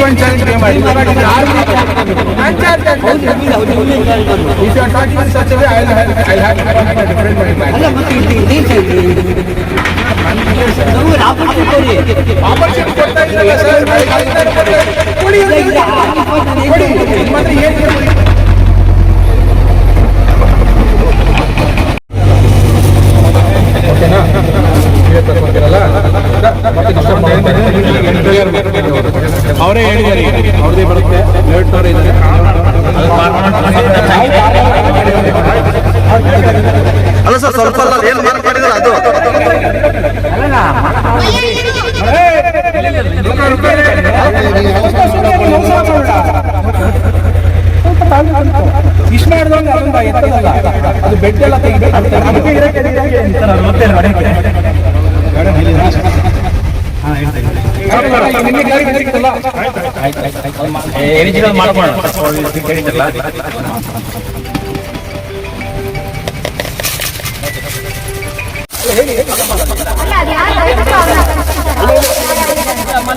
ಒಂದು challenge pay ಮಾಡಿ. If you are talking in such a way, I'll have different mind. Opportunity ಕೊಡ್ತಾ ಇದ್ದೀರಲ್ಲ sir, ಕೊಡಿ ಮಾತ್ರ ಏನು ಓಕೆನಾ? ಅವರೇ ಹೇಳಿದ್ದಾರೆ, ಅವ್ರದೇ ಬರುತ್ತೆ, ಲೇಟ್ನವರೇ ಇದ್ದಾರೆ. ಅಲ್ಲ ಸರ್, ಸ್ವಲ್ಪ ಏನು ಮಾಡಿದ್ರೆ ಅದು ಇಷ್ಟ ಮಾಡಿದಂಗೆ ಅದೊಂದು ಎತ್ತದಲ್ಲ, ಅದು ಬೆಡ್ ಎಲ್ಲ ತೆಗಿಬೇಕು.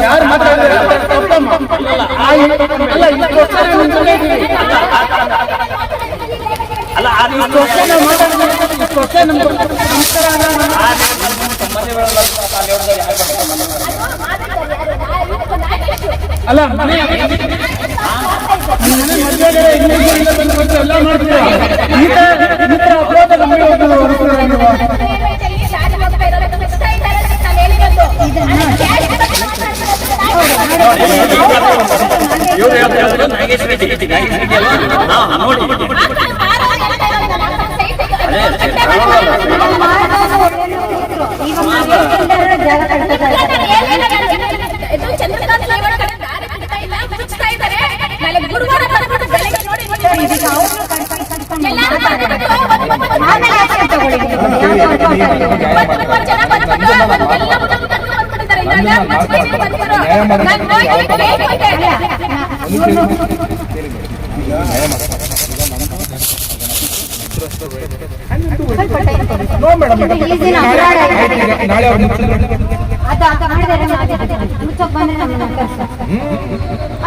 ಯಾರು ಮಾತಾಡಿದ್ರೆ ಅಲ್ಲ ಎಲ್ಲ ಮಾಡ್ತೀರಾ ಈ ತರ ಅಪರಾಧ ನಮಗೆ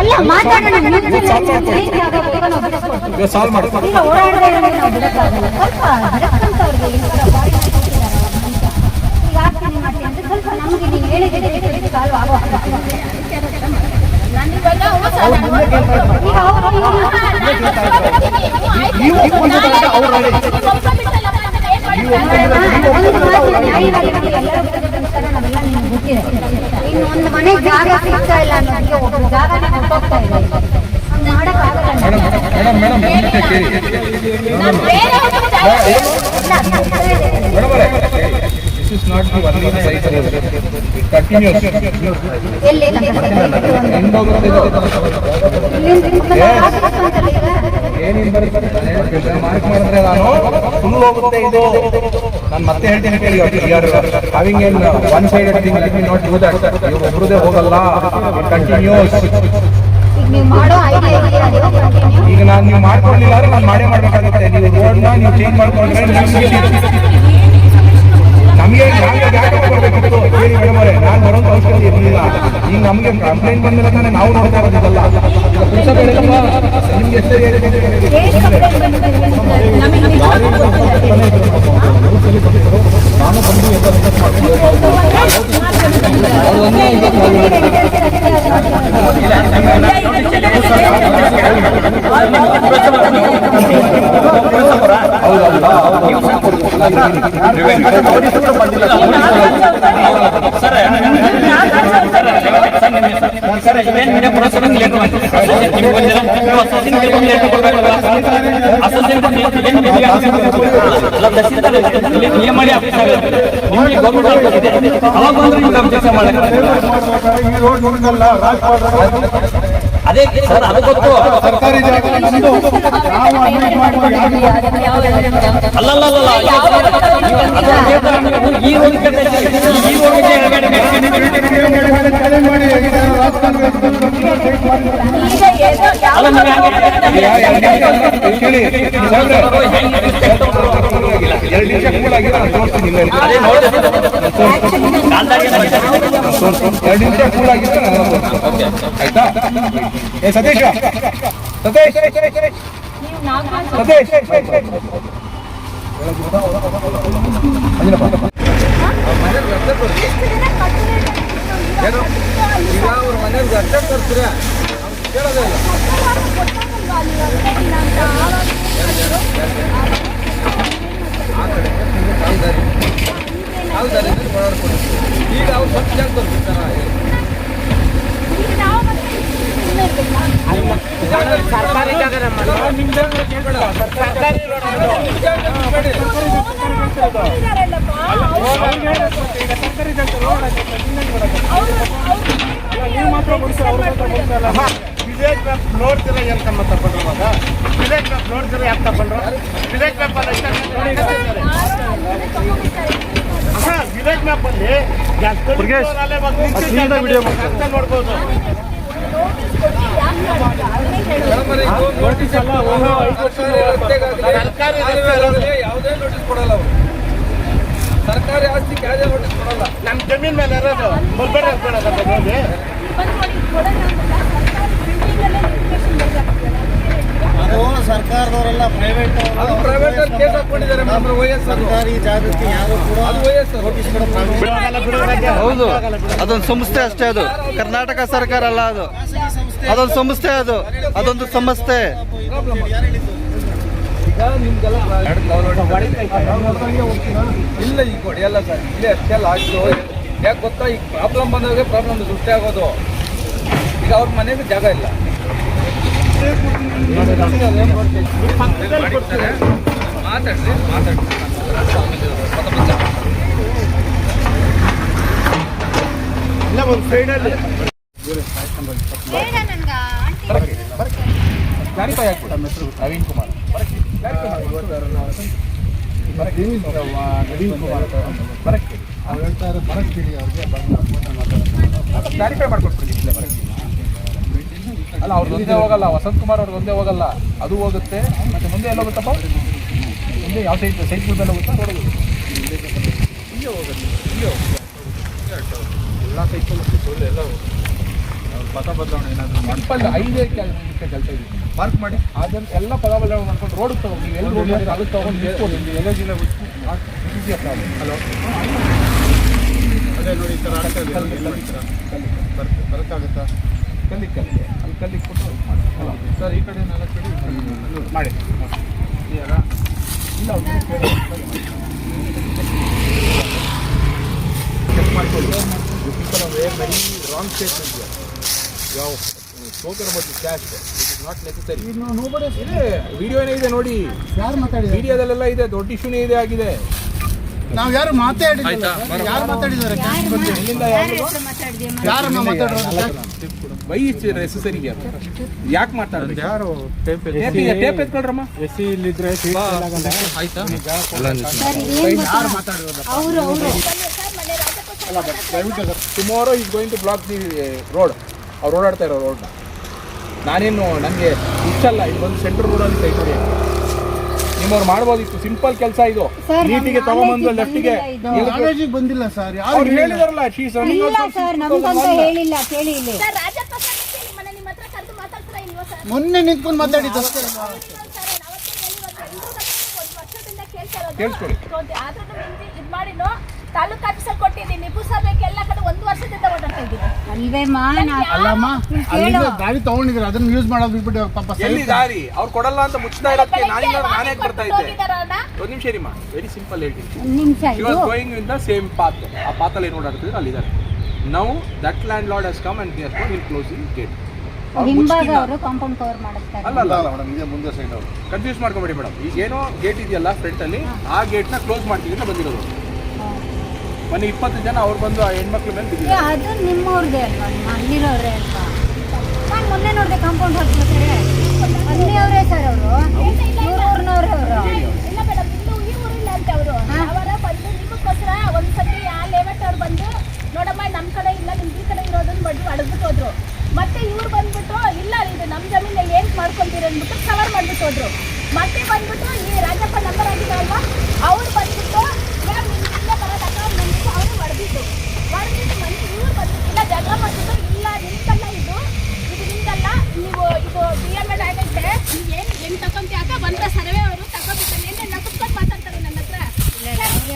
ಅಲ್ಲ ಮಾತಾಡೋಣ ಸಾಲ್ವ್ ಮಾಡ್ತಾರೆ. ಸ್ವಲ್ಪ ನಮಗೆ ನೀವು ಹೇಳಿದ್ರೆ ಸಾಲ್ವ್ ಆಗೋ ಒಂದು ಮನೆ ಜಾಗ ಸಿಗ್ತಾ ಇಲ್ಲ ಅನ್ನೋದಕ್ಕೆ ಒಬ್ಬರು ಜಾಗನೇ ಹೊರಟೋಗ್ತಾ ಇದೆ. This is not the only site. It continues. Mark ಮಾಡಿದ್ರೆ ನಾನು ಫುಲ್ ಹೋಗುತ್ತೆ ಇದು. ನಾನು ಮತ್ತೆ ಹೇಳ್ತೀನಿ ಕೇಳಿ, having an one sided thing, let me not do that. ಒಬ್ರದೇ ಹೋಗಲ್ಲ, ಕಂಟಿನ್ಯೂಸ್. ಈಗ ನಾನು ನೀವು ಮಾಡ್ಕೊಳ್ಳಿಲ್ಲ ಅಂದ್ರೆ ನಾನು ಮಾಡೇ ಮಾಡಬೇಕಾಗುತ್ತೆ. ನೀವು ರೋಡ್ನ ನೀವು ಚೇಂಜ್ ಮಾಡ್ಕೊಂಡ್ರೆ ನಮಗೆ ಬರ್ಬೇಕಿತ್ತು. ಹೇಳಿ ಮೇಡಮ್ ಅವರೇ, ನಾನು ಬರೋದು ಅವಶ್ಯಕತೆ ಇರಲಿಲ್ಲ. ಈಗ ನಮಗೆ ಕಂಪ್ಲೇಂಟ್ ಬಂದ ಮೇಲೆ ನಾವು ನೋಡ್ತಾ ಇರೋದಿಲ್ಲ. ನಿಮ್ಗೆ ಎಷ್ಟು ನಾನು ಬಂದು ಅದೇ ಸರ್, ಅದು ಗೊತ್ತು. ಸರ್ಕಾರಿ ಜಾಗ ಅಲ್ಲಲ್ಲ ಈ ಎರಡು ನಿಮಿಷ ಕೂಡ ಆಗಿಲ್ಲ. 2 ನಿಮಿಷ ಕೂಲ್ ಆಗಿದ್ರೆ ನಾನು ಓಕೆ ಆಯ್ತಾ? ಏ ಸತೀಶ್ ಸತೀಶ್ ನೀವು ನಾಗರಾಜ್ ಸತೀಶ್ ಅಂಜನಪ್ಪ ಈಗ ಅವ್ರ ಮನೇಲಿ ಅರ್ಥ ತರ್ತೀರಾ ಕೇಳೋದೇ ಇಲ್ಲ. ಆ ಕಡೆ ಕಾಲ್ದಾರಿ ಓಡಾಡ್ಕೊಂಡು ಈಗ ಅವ್ರು ಸ್ವಲ್ಪ ಜಾಗ ತರ್ತಾರೆ. ಸರ್ಕಾರಿ ಜಾಗ ವಿಲೇಜ್ ಮ್ಯಾಪ್ ನೋಡ್ತೀರ ಏನ್ ಕಮ್ಮ ತಗೊಂಡ್ರು ಇವಾಗ? ವಿಲೇಜ್ ಮ್ಯಾಪ್ ನೋಡ್ತೀರ ಯಾಕೆ ತಗೊಂಡ್ರು? ವಿಲೇಜ್ ಮ್ಯಾಪ್ ಅಲ್ಲಿ ವಿಲೇಜ್ ಮ್ಯಾಪ್ ಅಲ್ಲಿ ನೋಡ್ಬೋದು. ಯಾವುದೇ ನೋಟಿಸ್ ಕೊಡಲ್ಲ ಅವರು. ಸರ್ಕಾರಿ ಆಸ್ತಿ ಯಾವುದೇ ನೋಟಿಸ್ ಕೊಡಲ್ಲ. ನಮ್ಮ ಜಮೀನ್ ಮೇಲೆ ಇರೋದು ಮುಲ್ಬೇಡ ನೋಡಿ. ಅದು ಸರ್ಕಾರದವರೆಲ್ಲ ಪ್ರೈವೇಟ್ ಅದು ಪ್ರೈವೇಟ್ ಅಲ್ಲಿ ಕೇಸ್ ಹಾಕೊಂಡಿದ್ದಾರೆ ಮಾತ್ರ ವಯಸ್ಸು ಸರ್ಕಾರಿ ಜಾಗಕ್ಕೆ ಯಾರು ಕೂಡ ಅದು ವಯಸ್ಸು ನೋಟಿಸ್ ಕೊಡೋದು ಹೌದು. ಅದೊಂದು ಸಂಸ್ಥೆ ಅಷ್ಟೇ. ಅದು ಕರ್ನಾಟಕ ಸರ್ಕಾರ ಅಲ್ಲ. ಅದು ಅದೊಂದು ಸಂಸ್ಥೆ. ಅದೊಂದು ಸಂಸ್ಥೆ. ಈಗ ನಿಮ್ಗೆಲ್ಲ ಇಲ್ಲ ಈಗ ಹೊಡೆಯಲ್ಲ ಸರ್. ಇಲ್ಲೇ ಅಷ್ಟೇ ಲಾಸ್ಟು. ಯಾಕೆ ಗೊತ್ತಾ, ಈಗ ಪ್ರಾಬ್ಲಮ್ ಬಂದಾಗ ಪ್ರಾಬ್ಲಮ್ ಸೃಷ್ಟಿ ಆಗೋದು. ಈಗ ಅವ್ರ ಮನೆಗೆ ಜಾಗ ಇಲ್ಲ. ಮಾತಾಡ್ರಿ ಇಲ್ಲ ಒಂದು ಸೈಡಲ್ಲಿ ಬೇಡ ನನ್ಗ ಕ್ಲಾರಿಫೈ ಆಗ್ಬಿಟ್ಟು ನಮ್ಮ ಹೆಸರು ನವೀನ್ ಕುಮಾರ್. ನವೀನ್ ಕುಮಾರ್ ಬರಕ್ಕೆ ಕ್ಲಾರಿಫೈ ಮಾಡ್ಕೊಡ್ತೀನಿ. ಇಲ್ಲೇ ಬರಕ್ಕೆ ಅಲ್ಲ, ಅವ್ರದ್ದು ಒಂದೇ ಹೋಗಲ್ಲ. ವಸಂತ್ ಕುಮಾರ್ ಅವ್ರದ್ದು ಒಂದೇ ಹೋಗಲ್ಲ, ಅದು ಹೋಗುತ್ತೆ. ಮತ್ತೆ ಮುಂದೆ ಎಲ್ಲ ಹೋಗುತ್ತಪ್ಪ? ಮುಂದೆ ಯಾವ ಸೈಟ್ ಮೇಲೆ ಹೋಗುತ್ತಾ? ನೋಡೋದು ಇಲ್ಲೇ ಹೋಗುತ್ತೆ. ಎಲ್ಲ ಸೈಕಲ್ ಎಲ್ಲ ಪದ ಬದಲಾವಣೆ ಏನಾದರೂ ಸಿಂಪಲ್ 5 ಕೆಲಸ ಇದೆ. ಮಾರ್ಕ್ ಮಾಡಿ ಅದನ್ನು ಎಲ್ಲ ಪದ ಬದಲಾವಣೆ ಮಾಡ್ಕೊಂಡು ರೋಡ್ ತಗೊಂಡು ನೀವು ಎಲ್ಲ ರೋಡ್ ಮಾಡಿದ್ರೆ ಅದು ತಗೊಂಡು ಎಲ್ಲ ಜಿಲ್ಲೆ ಹಲೋ ಅದೇ ನೋಡಿ ಈ ಥರ ಬರೋಕ್ಕಾಗುತ್ತಾ? ಕಲ್ಲಿಕ್ಕೆ ಅಲ್ಲಿ ಕಲ್ಲಿಗೆ ಕೊಟ್ಟು ಹಲೋ ಸರ್, ಈ ಕಡೆ 4 ಕಡೆ ಮಾಡಿ ಇಲ್ಲ ಚೆಕ್ ಮಾಡ್ಕೊಳ್ಳಿ. People are where very wrong statement. ಯಾವ spoken about the cash, it is not necessary. ಇದೆ ವಿಡಿಯೋ ಏನೇ ಇದೆ ನೋಡಿ. ಯಾರು ಮಾತಾಡಿದ್ದಾರೆ? ವಿಡಿಯೋದಲ್ಲೆಲ್ಲ ಇದೆ. ದೊಡ್ಡ ಇಶ್ಯೂನೇ ಇದೆ ಆಗಿದೆ. ನಾವು ಯಾರು ಮಾತಾಡಿಲ್ಲ. ಯಾರು ಮಾತಾಡಿದ್ದಾರೆ? ಇಲ್ಲಿಂದ ಯಾರನ್ನ ಮಾತಾಡೋದು? Why is necessary. ಯಾಕೆ ಮಾತಾಡೋದು? ಯಾರು ಟೇಪ್ ಎತ್ಕೊಳ್ರಮ್ಮ. ಆಯ್ತಾ? ಯಾರು ಮಾತಾಡಿರೋದು? Tomorrow is going to block the road. ಅವ್ರು ಓಡಾಡ್ತಾ ಇರೋ ರೋಡ್ನ. ನಾನೇನು ನನಗೆ ಇಷ್ಟಲ್ಲ. ಇದು ಒಂದು ಸೆಂಟ್ರಲ್ ರೋಡಲ್ಲಿ ಸೈಟ್ ಹೊಡಿ. ನಿಮ್ಮವ್ರು ಮಾಡ್ಬೋದಿತ್ತು. ಸಿಂಪಲ್ ಕೆಲಸ ಇದು. ನೀಟಿಗೆ ತಗೊಂಬಂದು ಲೆಫ್ಟಿಗೆ ಕಾಲೇಜಿಗೆ ಬಂದಿಲ್ಲ ಸರ್. ಅವ್ರು ಹೇಳಿದಾರಲ್ಲ. ಇಲ್ಲ ಸರ್, ನಮ್ಗಂತ ಹೇಳಿಲ್ಲ. ಕೇಳಿ ಇಲ್ಲಿ ಮೊನ್ನೆ ನಿಂತ್ಕೊಂಡು ಮಾತಾಡಿದ್ದು ಅಷ್ಟೇ. ಕೇಳಿಸ್ಕೊಳ್ಳಿ. ತಾಲೂಕು ಆಫೀಸಲ್ಲಿ ಕೊಟ್ಟಿದ್ದೀನಿ. ಪುಸ್ತಕ ಎಲ್ಲ ಕಡೆ 1 ವರ್ಷದಿಂದ ಓಡಾಡ್ತಾ ಇದ್ದೀನಿ. ಅಲ್ಲಮ್ಮ, ಅಲ್ಲಿಂದ ಗಾಡಿ ತಗೊಂಡಿದ್ರೆ ಅದನ್ನ ಯೂಸ್ ಮಾಡೋದು ಬಿಟ್ಬಿಟ್ಟು ಪಾಪ ಎಲ್ಲಿ ದಾರಿ ಅವ್ರು ಕೊಡಲ್ಲ ಅಂತ ಮುಚ್ತಾ ಇರೋದಕ್ಕೆ ನಾನೇ ಬರ್ತಾ ಇದ್ದೆ. ಒಂದು ನಿಮಿಷ ಇರಿಮ್ಮ. ವೆರಿ ಸಿಂಪಲ್ ಹೇಳ್ತೀನಿ. She was going in the same path. ಆ ಪಾತಲ್ಲಿ ಏನು ಓಡಾಡ್ತಿದ್ರು ಅಲ್ಲಿದ್ದಾರೆ. Now that land lord has come and here will closing gate. ಹಿಂಭಾಗ ಅವರು ಕಾಂಪೌಂಡ್ ಕವರ್ ಮಾಡುತ್ತಾರೆ. ಅಲ್ಲ ಮುಂದೆ ಸೈಡ್ ಅವರು ಕನ್ಫ್ಯೂಸ್ ಮಾಡ್ಕೊಂಬೇಡಿ ಮೇಡಮ್. ಈಗ ಏನೋ ಗೇಟ್ ಇದೆಯಲ್ಲ ಫ್ರಂಟ್ ಅಲ್ಲಿ, ಆ ಗೇಟ್ನ ಕ್ಲೋಸ್ ಮಾಡ್ತೀವಿ ಅಂತ ಬಂದಿರೋದು. ಮೊನ್ನೆ 20 ಜನ ಅವ್ರು ಬಂದು ಆ ಹೆಣ್ಮಕ್ಳ ಮೇಲೆ ಬಿದ್ದಿದ್ದಾರೆ. ಅದು ನಿಮ್ಮವ್ರದೇ ಅಲ್ವಾ? ಅಲ್ಲಿರೋರೇ ಅಲ್ವಾ? ನಾನು ಮೊನ್ನೆ ನೋಡಿದೆ ಕಾಂಪೌಂಡ್ ಹಾಕ್ಬೇಕಾದ್ರೆ ಅಲ್ಲಿ ಅವರೇ ಸರ್. ಅವರು ಊರ್ನವ್ರೆ. ಅವರು ಇಲ್ಲ ಮೇಡಮ್, ಇನ್ನು ಈ ಊರಿಲ್ಲ ಅಂತ ಅವರು ಅವರ ಬಂದು ನಿಮಗೋಸ್ಕರ ಒಂದ್ಸತಿ ಆ ಲೇಔಟ್ ಅವ್ರು ಬಂದು ನೋಡಮ್ಮ ನಮ್ಮ ಕಡೆ ಇಲ್ಲ, ನಿಮ್ ಈ ಕಡೆ ಇರೋದನ್ನ ಬಂದು ಅಡಗ್ಬಿಟ್ಟು ಹೋದ್ರು. ಮತ್ತೆ ಇವ್ರು ಬಂದ್ಬಿಟ್ಟು ಇಲ್ಲ ಇದು ನಮ್ಮ ಜಮೀನಲ್ಲಿ ಏನ್ ಮಾಡ್ಕೊಂತೀರ ಅಂದ್ಬಿಟ್ಟು ಕವರ್ ಮಾಡ್ಬಿಟ್ಟು ಹೋದ್ರು. ಮತ್ತೆ ಬಂದ್ಬಿಟ್ಟು ಈ ರಾಜಪ್ಪ ನಂಬರ್ ಆಗಿದೆ ಅಲ್ವಾ, ಅವ್ರು ಬಂದ್ಬಿಟ್ಟು ಅವರು ಹೊಡೆದಿದ್ದು ಮನೆ ಇವ್ರು ಬಂದ್ಬಿಟ್ಟು ಜಾಗ ಮಾಡ್ಬಿಟ್ಟು ಇಲ್ಲ ನಿಮ್ದಲ್ಲ ಇದು ನಿಮ್ದಲ್ಲ, ನೀವು ಇದು DMED ಆಗೈತೆ, ನೀವು ಏನು ಹೆಂಗ್ ತಗೊಂತೀಯಾಕ ಬಂದ ಸರ್ವೆ ಅವರು ತಗೋಬೇಕು, ಏನೇ ನಗ್ಸ್ಕೊಂಡು ಮಾತಾಡ್ತಾರೆ ನನ್ನ ಹತ್ರ.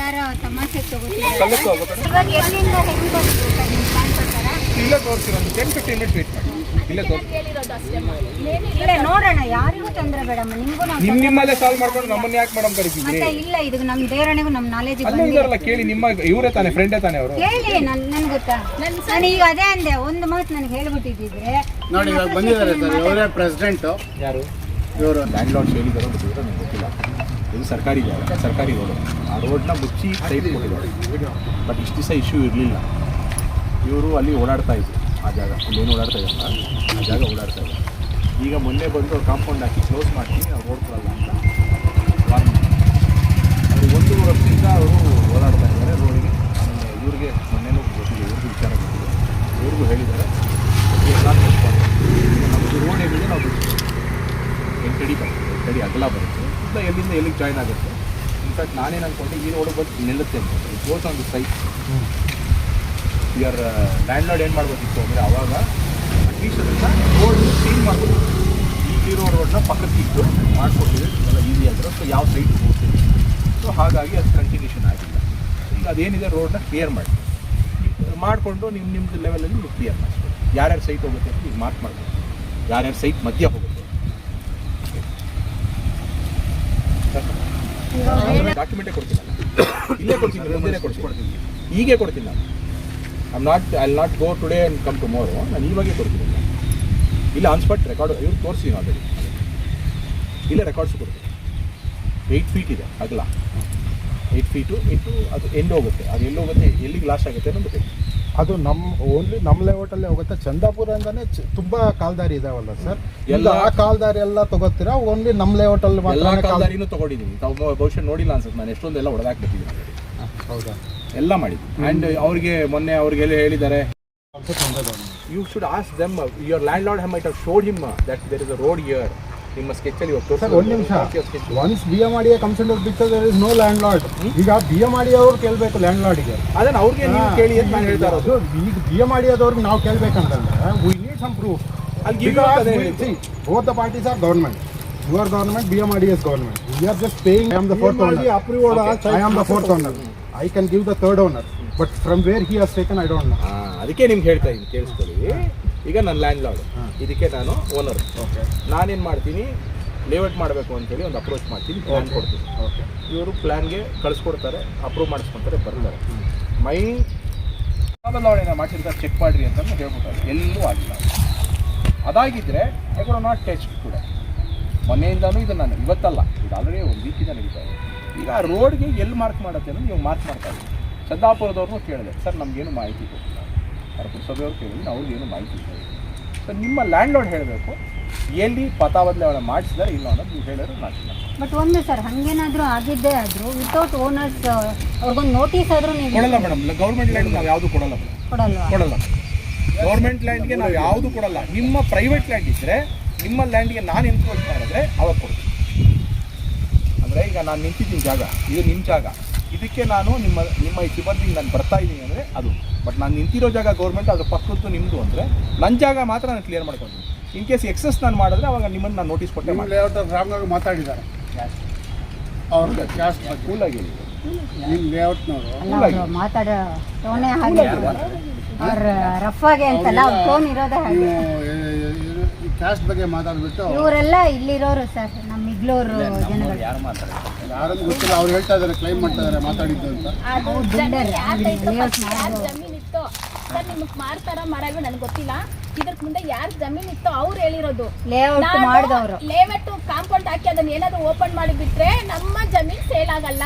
ಯಾರೋ ತಮಾಷೆ ತಗೋತಾರೆ. ಕಲ್ಲಕ್ಕೆ ಹೋಗ್ಬೇಕು. ಇವಾಗ ಎಲ್ಲಿಂದ ಹೆಂಗ್ ಬಂತು ಸರ್ ನಿಮ್ಮ ಪ್ಲಾನ್ ಪ್ರಕಾರ? ಇಲ್ಲೇ ತೋರಿಸ್ತೀರ, ಒಂದು 10-15 ಮಿನಿಟ್ಸ್ ವೇಟ್ ಮಾಡಿ. ಇಲ್ಲೇ ನಾನು ಹೇಳಿರೋದು ಅಷ್ಟೇ ಅಮ್ಮ. ಇನ್ನೇನಿಲ್ಲ. ಇಲ್ಲ ನೋಡೋಣ, ಯಾರಿಗೂ ತೊಂದರೆ ಬೇಡಮ್ಮ, ನಿಮ್ಗೂ ನಾವು ನಿಮ್ಮಲ್ಲೇ ಸಾಲ್ವ್ ಮಾಡ್ಕೊಂಡು ನಮ್ಮನ್ನ ಯಾಕೆ ಮೇಡಮ್ ಕರಿತಿದ್ರಿ? ಮತ್ತೆ ಇಲ್ಲ, ಇದು ನಮ್ ದೇವರಣಿಗೂ ನಮ್ ನಾಲೆಜ್ ಅಲ್ಲೇ ಇದಾರಲ್ಲ ಕೇಳಿ, ನಿಮ್ಮ ಇವರೇ ತಾನೆ, ಫ್ರೆಂಡೇ ತಾನೆ ಅವರು. ಕೇಳಿ. ನನ್ ಗೊತ್ತಾ, ನಾನು ಈಗ ಅದೇ ಅಂದೆ, ಒಂದು ಮಾತು ನನಗೆ ಹೇಳ್ಬಿಟ್ಟಿದ್ದಿದ್ರೆ. ನೋಡಿ ಇವಾಗ ಬಂದಿದ್ದಾರೆ ಸರ್, ಇವರೇ ಪ್ರೆಸಿಡೆಂಟ್. ಯಾರು ಇವರು ಲ್ಯಾಂಡ್ ಲಾರ್ಡ್ಸ್ ಹೇಳಿದಾರೋ ಗೊತ್ತಿರೋ ನಂಗೆ ಗೊತ್ತಿಲ್ಲ. ಇದು ಸರ್ಕಾರಿ ಜಾಗ, ಸರ್ಕಾರಿ ರೋಡು. ಆ ರೋಡ್ನ ಮುಚ್ಚಿ ಸೈಡ್ ಕೊಟ್ಟಿದ್ದಾರೆ. ಬಟ್ ಇಷ್ಟು ದಿವಸ ಇಶ್ಯೂ ಇರಲಿಲ್ಲ. ಇವರು ಅಲ್ಲಿ ಓಡಾಡ್ತಾ ಇದ್ರು, ಆ ಜಾಗ ಅಲ್ಲೇನು ಓಡಾಡ್ತಾ ಇದ್ದಲ್ಲ, ಆ ಜಾಗ ಓಡಾಡ್ತಾ ಇದ್ದಾರೆ. ಈಗ ಮೊನ್ನೆ ಬಂದು ಅವ್ರು ಕಾಂಪೌಂಡ್ ಹಾಕಿ ಕ್ಲೋಸ್ ಮಾಡ್ತೀನಿ, ಅವ್ರು ರೋಡ್ ಕೊಡಲ್ಲ ಅಂತ ವಾರ್ನ್ ಅವರು 1 ವರ್ಷದಿಂದ ಅವರು ಓಡಾಡ್ತಾ ಇದ್ದಾರೆ ರೋಡಿಗೆ. ಆಮೇಲೆ ಇವ್ರಿಗೆ ಮೊನ್ನೆನೂ ಗೊತ್ತಿದೆ, ಇವ್ರಿಗೂ ವಿಚಾರ ಗೊತ್ತಿದೆ, ಇವ್ರಿಗೂ ಹೇಳಿದ್ದಾರೆ ಎಲ್ಲ ರೆಸ್ಪಾನ್ಸ್. ನಮ್ಮದು ರೋಡ್ ಏನಿದೆ ನಾವು 8 ಅಡಿ ಬರುತ್ತೆ, 8 ಅಡಿ ಅಗಲ ಬರುತ್ತೆ. ಇಲ್ಲ ಎಲ್ಲಿಂದ ಎಲ್ಲಿಗೆ ಜಾಯ್ನ್ ಆಗುತ್ತೆ. ಇನ್ಫ್ಯಾಕ್ಟ್ ನಾನೇನು ಅಂದ್ಕೊಂಡೆ ಈ ರೋಡ್ ಬಂದು ನಿಲ್ಲುತ್ತೆ ಅಂತ. It goes on the site. Your land lord ಏನು ಮಾಡಬೇಕಿತ್ತು ಅಂದರೆ ಅವಾಗ ಅಟ್ಲೀಸ್ಟ್ ಅದನ್ನು ರೋಡ್ ಕ್ಲೀನ್ ಮಾಡ್ಬೋದು. ಈಗಿರೋ ರೋಡ್ನ ಪಕ್ಕಕ್ಕೆ ಇಟ್ಟು ಮಾಡಿಕೊಟ್ಟಿದ್ರೆ ಎಲ್ಲ ಈಸಿ ಆಗಿರೋ. ಸೊ ಯಾವ ಸೈಟ್ ಹೋಗ್ತೀವಿ, ಸೊ ಹಾಗಾಗಿ ಅದು ಕಂಟಿನ್ಯೂಷನ್ ಆಗಿಲ್ಲ. ಈಗ ಅದೇನಿದೆ ರೋಡ್ನ ಕ್ಲಿಯರ್ ಮಾಡಿಕೊಂಡು ನಿಮ್ಮದು ಲೆವೆಲಲ್ಲಿ ನೀವು ಕ್ಲಿಯರ್ ಮಾಡಿಸ್ಬೋದು. ಯಾರ್ಯಾರು ಸೈಟ್ ಹೋಗುತ್ತೆ ಅಂತ ಈಗ ಮಾರ್ಕ್ ಮಾಡ್ಬೋದು, ಯಾರ್ಯಾರು ಸೈಟ್ ಮಧ್ಯ ಹೋಗುತ್ತೆ. ಡಾಕ್ಯುಮೆಂಟೇ ಕೊಡ್ತೀನಿ, ಇಲ್ಲೇ ಕೊಡ್ತೀನಿ, ಮುಂದೆನೇ ಕೊಡ್ತೀನಿ, ಹೀಗೆ ಕೊಡ್ತೀನಿ ನಾನು. I not go today and come tomorrow. ನಾನು ಇವಾಗೇ ಕೊಡ್ತೀನಿ. ಇಲ್ಲ ಆನ್ ಸ್ಪಾಟ್ ರೆಕಾರ್ಡ್ ಇವ್ರು ತೋರಿಸ್ತೀನಿ ಆಲ್ರೆಡಿ. ಇಲ್ಲೇ ರೆಕಾರ್ಡ್ಸು ಕೊಡ್ತೀನಿ. 8 ಫೀಟ್ ಇದೆ ಅಗಲ, 8 ಫೀಟು ಇಂಟು ಅದು ಎಂಡ್ ಹೋಗುತ್ತೆ. ಅದು ಎಲ್ಲಿ ಹೋಗುತ್ತೆ, ಎಲ್ಲಿಗೆ ಲಾಸ್ಟ್ ಆಗುತ್ತೆ ಅನ್ನೋದು ಗೊತ್ತಿಲ್ಲ. ಅದು ಓನ್ಲಿ ನಮ್ಮ ಲೇಔಟಲ್ಲೇ ಹೋಗುತ್ತೆ. ಚಂದಾಪುರ ಅಂತಾನೆ ತುಂಬಾ ಕಾಲ್ದಾರಿ ಇದಾವಲ್ಲ ಸರ್, ಎಲ್ಲ ಆ ಕಾಲ್ದಾರಿ ಎಲ್ಲ ತಗೋತೀರಾ? ಓನ್ಲಿ ನಮ್ಮ ಲೇಔಟಲ್ಲಿ ಎಲ್ಲ ಕಾಲ್ದಾರಿನೂ ತೊಗೊಂಡಿದ್ದೀನಿ. ತಾವು ಬಹುಶಃ ನೋಡಿಲ್ಲ ಅನ್ಸುತ್ತೆ, ನಾನು ಎಷ್ಟೊಂದೆಲ್ಲ ಹೊಡೆದಾಕ್ಬಿಟ್ಟಿದ್ದೀನಿ. ಹೌದಾ? ಎಲ್ಲ ಮಾಡಿದ್ದೀನಿ. ಆ್ಯಂಡ್ ಅವ್ರಿಗೆ ಮೊನ್ನೆ ಅವ್ರಿಗೆಲ್ಲ ಹೇಳಿದ್ದಾರೆ, you should ask them, your landlord might have showed him that there is a road here. ನಿಮ್ಮ ಸ್ಕೆಚಲ್ಲಿ ಸರ್ ಒಂದು ನಿಮಿಷ, once BMRDA comes into picture there is no landlord. ಈಗ BMRDA ಅವ್ರು ಕೇಳಬೇಕು ಲ್ಯಾಂಡ್ ಲಾರ್ಡ್ಗೆ. ಅದನ್ನ ಅವ್ರಿಗೆ ನೀವು ಕೇಳಿ ಅಂತ ನಾನು ಹೇಳ್ತಾ ಇರೋದು. ಈಗ BMRDAದವ್ರಿಗೆ ನಾವು ಕೇಳಬೇಕಂತಂದ್ರೆ we need some proof. both the parties are government. You are government, BMRDA is government. We are just paying. I am the fourth owner. I am the fourth owner. I can give the third owner, but from where he has taken I don't know. ಅದಕ್ಕೆ ನಿಮ್ಗೆ ಹೇಳ್ತಾ ಇದ್ದೀನಿ, ಕೇಳಿಸ್ಕೊಳ್ಳಿ. ಈಗ ನನ್ನ land lord, ಇದಕ್ಕೆ ನಾನು owner. ನಾನೇನು ಮಾಡ್ತೀನಿ, ಲೇಔಟ್ ಮಾಡಬೇಕು ಅಂತೇಳಿ ಒಂದು ಅಪ್ರೋಚ್ ಮಾಡ್ತೀನಿ, ಪ್ಲ್ಯಾನ್ ಕೊಡ್ತೀನಿ. ಇವರು ಪ್ಲ್ಯಾನ್ಗೆ ಕಳಿಸ್ಕೊಡ್ತಾರೆ, ಅಪ್ರೂವ್ ಮಾಡಿಸ್ಕೊತಾರೆ, ಬರ್ತಾರೆ. ಮೈ ಬದಲಾವಣೆನ ಮಾಡಿಸಿರ್ತಾರೆ, ಚೆಕ್ ಮಾಡಿರಿ ಅಂತ ಹೇಳ್ಬಿಟ್ಟಾರೆ. ಎಲ್ಲೂ ಆಗಿಲ್ಲ. ಅದಾಗಿದ್ದರೆ ಐ ಕುಡ್ ನಾಟ್ ಟಚ್ ಕೂಡ. ಮೊನ್ನೆಯಿಂದನೂ ಇದು ನಾನು ಇವತ್ತಲ್ಲ, ಇದು ಆಲ್ರೆಡಿ 1 ವೀಕಿಂದ ನಡೀತಾ ಇದೆ. ಈಗ ಆ ರೋಡ್ಗೆ ಎಲ್ಲಿ ಮಾರ್ಕ್ ಮಾಡುತ್ತೆ ಅನ್ನೋದು ನೀವು ಮಾರ್ಕ್ ಮಾಡ್ತಾ ಇದ್ದೀವಿ. ಚಂದಾಪುರದವ್ರನ್ನೂ ಕೇಳಿದೆ, ಸರ್ ನಮಗೇನು ಮಾಹಿತಿ ಕೊಟ್ಟಿಲ್ಲ. ಅವ್ರ ಪುರಸಭೆಯವ್ರು ಕೇಳಿದ್ರೆ ಅವ್ರಿಗೇನು ಮಾಹಿತಿ ಇಲ್ಲ. ಸೊ ನಿಮ್ಮ ಲ್ಯಾಂಡ್ ಲಾರ್ಡ್ ಹೇಳಬೇಕು, ಎಲ್ಲಿ ಪಥ ಬದಲಾವಣೆ ಮಾಡಿಸಿದಾರೆ ಇಲ್ಲ ಅನ್ನೋದು ನೀವು ಹೇಳಿದ್ರೆ ಮಾಡಿಸಿಲ್ಲ. ಬಟ್ ಒಂದು ಸರ್, ಹಂಗೇನಾದರೂ ಆಗಿದ್ದೇ ಆದರೂ ವಿತೌಟ್ ಓನರ್ಸ್ ಅವ್ರಿಗೊಂದು ನೋಟಿಸ್ ಆದರೂ ನೀವು ಕೊಡಲ್ಲ ಮೇಡಮ್. ಗೌರ್ಮೆಂಟ್ ಲ್ಯಾಂಡ್ ನಾವು ಯಾವುದು ಕೊಡಲ್ಲ ಮೇಡಮ್, ಕೊಡಲ್ವಾ? ಕೊಡಲ್ಲ. ಗೌರ್ಮೆಂಟ್ ಲ್ಯಾಂಡ್ಗೆ ನಾವು ಯಾವುದು ಕೊಡಲ್ಲ. ನಿಮ್ಮ ಪ್ರೈವೇಟ್ ಲ್ಯಾಂಡ್ ಇದ್ದರೆ ನಿಮ್ಮ ಲ್ಯಾಂಡ್ಗೆ ನಾನು ಎನ್ಕ್ರೋಚ್ ಮಾಡಿದ್ರೆ ಅವಾಗ ಕೊಡ್ತೀನಿ. ಅಂದರೆ ಈಗ ನಾನು ನಿಂತಿದ್ದೀನಿ ಜಾಗ, ಇದು ನಿಮ್ಮ ಜಾಗ, ಇದಕ್ಕೆ ನಾನು ನಿಮ್ಮ ಈ ಸಿಬ್ಬಂದಿಗೆ ನಾನು ಬರ್ತಾ ಇದ್ದೀನಿ ಅಂದರೆ ಅದು. ಬಟ್ ನಾನು ನಿಂತಿರೋ ಜಾಗ ಗೌರ್ಮೆಂಟ್, ಅದ್ರ ಪಕ್ಕದ್ದು ನಿಮ್ಮದು ಅಂದರೆ ನನ್ನ ಜಾಗ ಮಾತ್ರ ನಾನು ಕ್ಲಿಯರ್ ಮಾಡ್ಕೊತೀನಿ. ಇನ್ ಕೇಸ್ ಎಕ್ಸಸ್ ನಾನು ಮಾಡಿದ್ರೆ ಅವಾಗ ನಿಮ್ಮನ್ನು ನಾನು ನೋಟಿಸ್ ಕೊಟ್ಟೆ ಮಾಡಿ. ಲೇಔಟ್ ರಾಂಗಾಗಿ ಮಾತಾಡಿದ್ದಾರೆ ಅವ್ರಿಗೆ ಕ್ಯಾಸ್ಟ್ ಕೂಲಾಗಿ ನಿಮ್ಮ ಲೇಔಟ್ನವರು. ಅಲ್ಲ, ಅವ್ರು ಮಾತಾಡೋ ಟೋನೇ ಹಾಗೆ, ಅವ್ರ ರಫ್ ಆಗಿ ಅಂತಲ್ಲ, ಅವ್ರ ಟೋನ್ ಇರೋದೇ ಹಾಗೆ. ಕ್ಯಾಸ್ಟ್ ಬಗ್ಗೆ ಮಾತಾಡ್ಬಿಟ್ಟು ಇವರೆಲ್ಲ ಇಲ್ಲಿರೋರು ಸರ್, ನಮ್ಮ ಇಗ್ಲೋರು ಜನಗಳು. ಯಾರನ್ನು ಗೊತ್ತಿಲ್ಲ, ಅವ್ರು ಹೇಳ್ತಾ ಇದ್ದಾರೆ, ಕ್ಲೈಮ್ ಮಾಡ್ತಾ ಇದ್ದಾರೆ ಮಾತಾಡಿದ್ದು ಅಂತ. ಅದು ಜಮೀನ್ ಯಾರ್ದೈತೋ, ಯಾರ್ ಜಮೀನ್ ಇತ್ತೋ ಸರ್, ನಿಮಗ್ ಮಾಡ್ತಾರ ಮಾಡಲ್ವ ನನಗೆ ಗೊತ್ತಿಲ್ಲ. ಇದಕ್ ಮುಂದೆ ಯಾರ್ ಜಮೀನ್ ಇತ್ತೋ ಅವ್ರು ಹೇಳಿರೋದು. ಲೇಔಟ್ ಮಾಡಿದವರು ಲೇಔಟ್ ಕಾಂಪೌಂಡ್ ಹಾಕಿ ಅದನ್ನ ಏನಾದ್ರು ಓಪನ್ ಮಾಡಿ ಬಿಟ್ರೆ ನಮ್ಮ ಜಮೀನ್ ಸೇಲ್ ಆಗಲ್ಲ.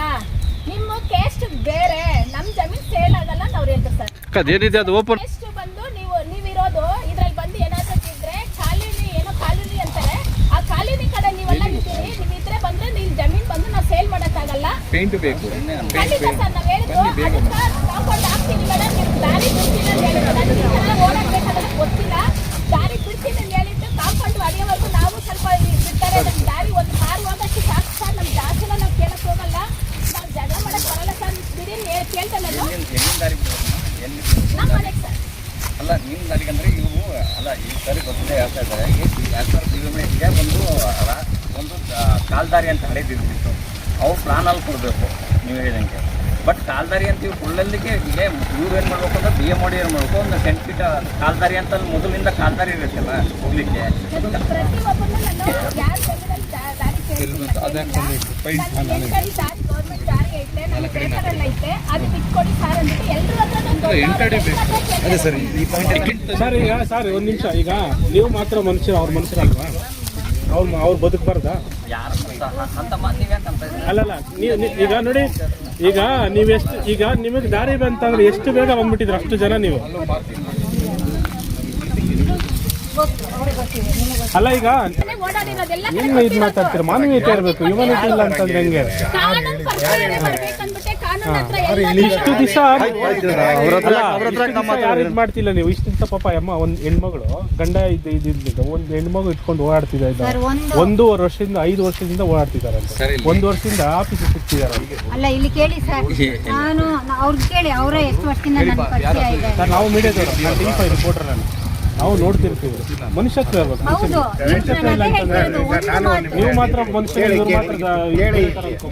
ನಿಮ್ಮ ಕೇಸ್ಟ್ ಬೇರೆ, ನಮ್ಮ ಜಮೀನ್ ಸೇಲ್ ಆಗಲ್ಲ ಅಂತ ಅವ್ರು ಹೇಳ್ತಾರೆ ಸರ್. ಅದೇನಿದೆ ಅದು ಓಪನ್ ಕೇಸ್ಟ್ ಬಂದು ನೀವಿರೋದು ಇದ್ರಲ್ಲಿ ಬಂದು ಏನಾದ್ರು ಇದ್ರೆ ಕಾಲೋನಿ, ಏನೋ ಕಾಲೋನಿ ಅಂತಾರೆ, ಆ ಕಾಲೋನಿ ಕಡೆ ನೀವೆಲ್ಲ ನಿಂತೀರಿ. ನೀವು ಇದ್ರೆ ಬಂದ್ರೆ ನೀವು ಜಮೀನ್ ಬಂದು ನಾವು ಸೇಲ್ ಮಾಡಕ್ಕಾಗಲ್ಲ. ಪೇಂಟ್ ಬೇಕು. ಖಂಡಿತ ಸರ್, ನಾವು ಹೇಳಿದ್ದು ಅದಕ್ಕೆ ಕಾಂಪೌಂಡ್ ಹಾಕ್ತೀನಿ ಮೇಡಮ್, ನೀವು ದಾರಿ ಬಿಡ್ತೀನಿ ಅಂತ ಹೇಳಿದ್ರೆ ಓಡಾಡ್ಬೇಕಾದ್ರೆ ಗೊತ್ತಿಲ್ಲ. ದಾರಿ ಬಿಡ್ತೀನಿ ಅಂತ ಹೇಳಿದ್ದು ಕಾಂಪೌಂಡ್ ಅಡಿಯೋವರೆಗೂ ನಾವು ಸ್ವಲ್ಪ ಬಿಡ್ತಾರೆ. ನಮ್ಗೆ ದಾರಿ ಒಂದು ಕಾರು ಹೋಗಷ್ಟು ಸಾಕು ಸರ್. ನಮ್ಗೆ ಜಾಸ್ತಿ ಎಲ್ಲ ನಾವು ಕೇಳಕ್ ಹೋಗಲ್ಲ, ನಾವು ಜಗಳ ಮಾಡಕ್ ಬರಲ್ಲ ಸರ್. ಬಿಡಿ ಕೇಳ್ತಾನೆ ನಮ್ಮ ಮನೆಗೆ ಸರ್. ಅಲ್ಲ ಅಲ್ಲ ನಿಮ್ಮ ನನಗಂದ್ರೆ ಇವು ಅಲ್ಲ ಈ ಸರಿ ಗೊತ್ತಿದೆ ಹೇಳ್ತಾ ಇದ್ದಾರೆ ಇದೇ ಒಂದು ಕಾಲ್ದಾರಿ ಅಂತ ಹಳೇದಿರ್ತಿತ್ತು ಅವ್ರು ಪ್ಲಾನಲ್ಲಿ ಕೊಡಬೇಕು ನೀವು ಹೇಳಿದಂಗೆ. ಬಟ್ ಕಾಲ್ದಾರಿ ಅಂತ ಇವು ಕೊಳ್ಳಲ್ಲಿಗೆ ಇಲ್ಲೇ ಇವ್ರು ಏನು ಮಾಡ್ಬೇಕು ಅಂದ್ರೆ BM ಮಾಡಿ ಏನು ಮಾಡಬೇಕು ಒಂದು 10 ಫೀಟ್ ಕಾಲ್ದಾರಿ ಅಂತ ಮೊದಲಿಂದ ಕಾಲ್ದಾರಿ ಇರುತ್ತಲ್ಲ ಹೋಗ್ಲಿಕ್ಕೆ. ಪ್ರತಿಯೊಬ್ಬರು ಯಾರು ಗೌರ್ಮೆಂಟ್ ದಾರಿ ಐತೆ ನಮ್ಮ ಪೇಪರಲ್ಲಿ ಐತೆ ಅದು ಬಿಟ್ಕೊಡಿ ಸರ್ ಅಂದ್ಬಿಟ್ಟು ಎಲ್ಲರೂ ಅದೇ ಸರಿ ಈ ಸರ್ ಈಗ ಸರ್ ಒಂದು ನಿಮಿಷ, ಈಗ ನೀವು ಮಾತ್ರ ಮನುಷ್ಯರು, ಅವ್ರ ಮನುಷ್ಯರಲ್ವಾ? ಅವ್ರು ಬದುಕಬಾರ್ದಾ? ಯಾರು ಅಂತ ಮಾತು ನೀವ್ಯಾಕಂತ ಅಲ್ಲಲ್ಲ ಈಗ ನೋಡಿ, ಈಗ ನೀವೆಷ್ಟು ಈಗ ನಿಮಗೆ ದಾರಿ ಬಂತಂದ್ರೆ ಎಷ್ಟು ಬೇಗ ಬಂದ್ಬಿಟ್ಟಿದ್ರು ಅಷ್ಟು ಜನ ನೀವು. ಅಲ್ಲ ಈಗ ಓಡಾಡಿರೋದೆಲ್ಲ ಏನು ಇದು ಮಾತಾಡ್ತೀರ? ಮಾನವೀಯತೆ ಇರಬೇಕು, ಹ್ಯೂಮನಿಟಿ ಇಲ್ಲ ಅಂತಂದ್ರೆ ಹೆಂಗೆ? ಕಾನೂನು ಪ್ರಕಾರ ಬರ್ಬೇಕಂದ್ಬಿಟ್ಟೆ ಕಾನೂನು ಹತ್ರ ಇಷ್ಟು ದಿವಸ ಯಾರು ಇದು ಮಾಡ್ತಿಲ್ಲ ನೀವು. ಇಷ್ಟು ದಿವಸ ಪಾಪ ಅಮ್ಮ ಒಂದು ಹೆಣ್ಮಗಳು ಗಂಡ ಇದ್ದಿದ್ದ ಒಂದು ಹೆಣ್ಮಗು ಇಟ್ಕೊಂಡು ಓಡಾಡ್ತಿದ್ದ 1.5 ವರ್ಷದಿಂದ 5 ವರ್ಷದಿಂದ ಓಡಾಡ್ತಿದ್ದಾರೆ ಅಂತ. 1 ವರ್ಷದಿಂದ ಆಫೀಸ್ ಸಿಗ್ತಿದ್ದಾರೆ. ಅಲ್ಲ ಇಲ್ಲಿ ಕೇಳಿ ಸರ್, ನಾನು ಅವ್ರಿಗೆ ಕೇಳಿ ಅವರೇ ಎಷ್ಟು ವರ್ಷದಿಂದ ನನ್ನ ಪರಿಚಯ ಇದೆ. ಸರ್ ನಾವು ಮೀಡಿಯಾದವರು, ನಾನು TV5 ರಿಪೋರ್ಟರ್, ನಾವು ನೋಡ್ತಿರ್ತೀವಿ. ಮನುಷ್ಯತ್ವ ಇರ್ಬೇಕು. ಹೌದು, ಮನುಷ್ಯತ್ವ ಇಲ್ಲ ಅಂತಂದ್ರೆ ನೀವು ಮಾತ್ರ ಮನುಷ್ಯರು, ಇವ್ರು ಮಾತ್ರ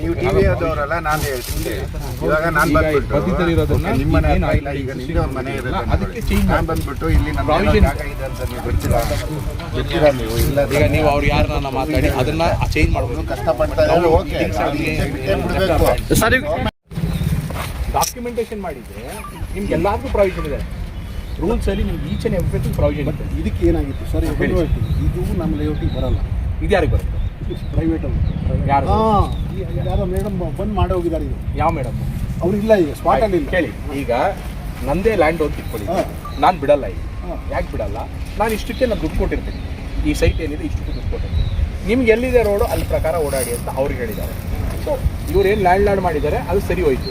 ನೀವು ಟಿವಿ ಆದವರಲ್ಲ, ನಾನು ಹೇಳ್ತೀನಿ. ಇವಾಗ ನಾನು ಬಂದ್ಬಿಟ್ಟು ನಿಮ್ಮ ಮನೆ ಹತ್ರ ಇಲ್ಲ, ಈಗ ನಿಮ್ದೇ ಒಂದು ಮನೆ ಇರುತ್ತೆ, ನಾನು ಬಂದ್ಬಿಟ್ಟು ಇಲ್ಲಿ ನಮ್ಮ ಜಾಗ ಇದೆ ಅಂತ ನೀವು ಗೊತ್ತಿಲ್ಲ ನೀವು ಇಲ್ಲ. ಈಗ ನೀವು ಅವ್ರು ಯಾರನ್ನ ಮಾತಾಡಿ ಅದನ್ನ ಚೇಂಜ್ ಮಾಡ್ಬೋದು. ಕಷ್ಟಪಡ್ತಾರೆ, ಓಕೆ, ಡಾಕ್ಯುಮೆಂಟೇಶನ್ ಮಾಡಿದ್ರೆ ನಿಮ್ಗೆ ಎಲ್ಲಾದ್ರೂ ಪ್ರಾವಿಷನ್ ಇದೆ. ರೂಲ್ಸ್ ಅಲ್ಲಿ ನಿಮ್ಗೆ ಈಚ್ ಅಂಡ್ ಎವ್ರಿಥಿಂಗ್ ಪ್ರಾವಿಷನ್ ಇದೆ. ಇದಕ್ಕೆ ಏನಾಗಿತ್ತು ಸರ್, ಇದು ನಮ್ಮ ಲೇಔಟಿಗೆ ಬರಲ್ಲ. ಇದು ಯಾರಿಗೆ ಬರುತ್ತೆ? ಪ್ರೈವೇಟ್ ಅಲ್ಲಿ ಯಾರು? ಯಾರೋ ಮೇಡಮ್ ಬಂದ್ ಮಾಡಿ ಹೋಗಿದ್ದಾರೆ. ಇದು ಯಾವ ಮೇಡಮ್? ಅವ್ರು ಇಲ್ಲ, ಈಗ ಸ್ಪಾಟ್ ಅಲ್ಲಿ ಇಲ್ಲ. ಕೇಳಿ, ಈಗ ನಂದೇ ಲ್ಯಾಂಡ್ ಅಂತ ಇಟ್ಕೊಳ್ಳಿ, ನಾನು ಬಿಡಲ್ಲ. ಈಗ ಯಾಕೆ ಬಿಡಲ್ಲ? ನಾನು ಇಷ್ಟಕ್ಕೆ ನಾನು ದುಡ್ಡು ಕೊಟ್ಟಿರ್ತೀನಿ. ಈ ಸೈಟ್ ಏನಿದೆ ಇಷ್ಟಕ್ಕೆ ದುಡ್ಡು ಕೊಟ್ಟಿರ್ತೀನಿ. ನಿಮ್ಗೆ ಎಲ್ಲಿದೆ ರೋಡು ಅಲ್ಲಿ ಪ್ರಕಾರ ಓಡಾಡಿ ಅಂತ ಅವ್ರಿಗೆ ಹೇಳಿದ್ದಾರೆ. ಸೊ ಇವ್ರೇನು ಲ್ಯಾಂಡ್ ಮಾಡಿದ್ದಾರೆ ಅದು ಸರಿ ಹೋಯ್ತು.